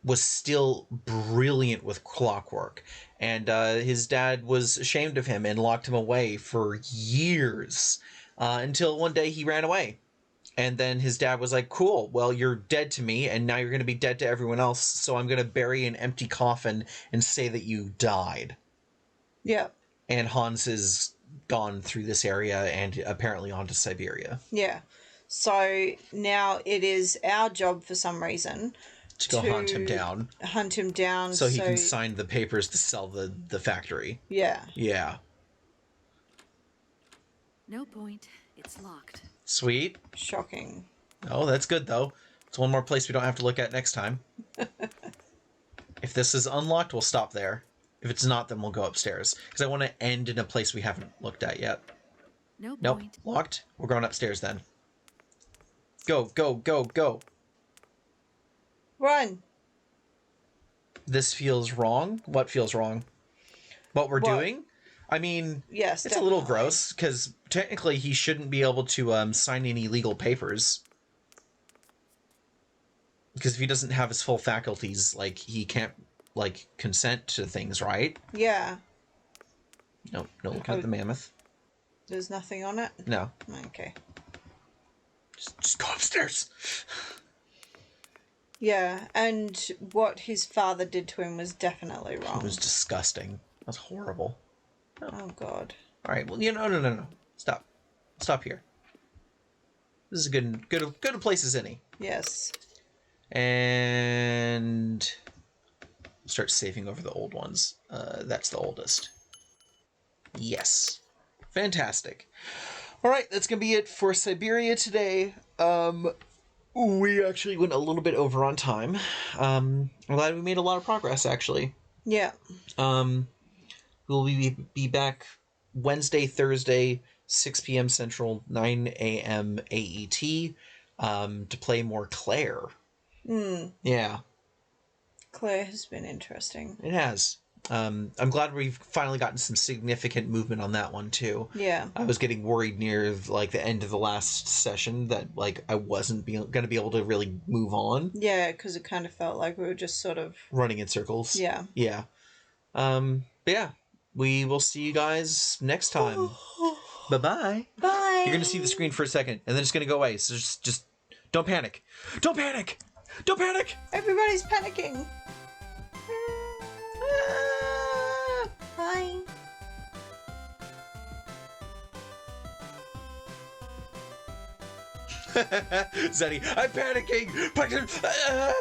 was still brilliant with clockwork. And his dad was ashamed of him and locked him away for years until one day he ran away. And then his dad was like, cool, well, you're dead to me, and now you're going to be dead to everyone else, so I'm going to bury an empty coffin and say that you died. Yeah. And Hans is gone through this area and apparently on to Syberia. Yeah. So now it is our job for some reason To go hunt him down. Hunt him down. So he can sign the papers to sell the factory. Yeah. Yeah. No point. It's locked. Sweet. Shocking. Oh, that's good, though. It's one more place we don't have to look at next time. If this is unlocked, we'll stop there. If it's not, then we'll go upstairs. Because I want to end in a place we haven't looked at yet. No Nope. point. Locked? We're going upstairs then. Go, go, go, go. Run. This feels wrong. What feels wrong? What we're doing? I mean, yes, it's a little gross, because technically he shouldn't be able to sign any legal papers. Because if he doesn't have his full faculties, like, he can't, like, consent to things, right? Yeah. No, no looking at the mammoth. There's nothing on it? No. Okay. Just go upstairs. Yeah, and what his father did to him was definitely wrong. It was disgusting. That was horrible. Oh, God. All right, well, no. Stop. Stop here. This is a good a place as any. Yes. And start saving over the old ones. That's the oldest. Yes. Fantastic. All right, that's going to be it for Syberia today. We actually went a little bit over on time. I'm glad we made a lot of progress, actually. Yeah. We'll be back Wednesday, Thursday, 6 p.m. Central, 9 a.m. AET, to play more Claire. Yeah. Claire has been interesting. It has. I'm glad we've finally gotten some significant movement on that one, too. Yeah. I was getting worried near, like, the end of the last session that, like, I wasn't going to be able to really move on. Yeah, because it kind of felt like we were just sort of... running in circles. Yeah. Yeah. But yeah, we will see you guys next time. Bye-bye. Bye. You're going to see the screen for a second, and then it's going to go away, so just don't panic. Don't panic! Don't panic! Everybody's panicking. Bye. Zeddy, I'm panicking! But,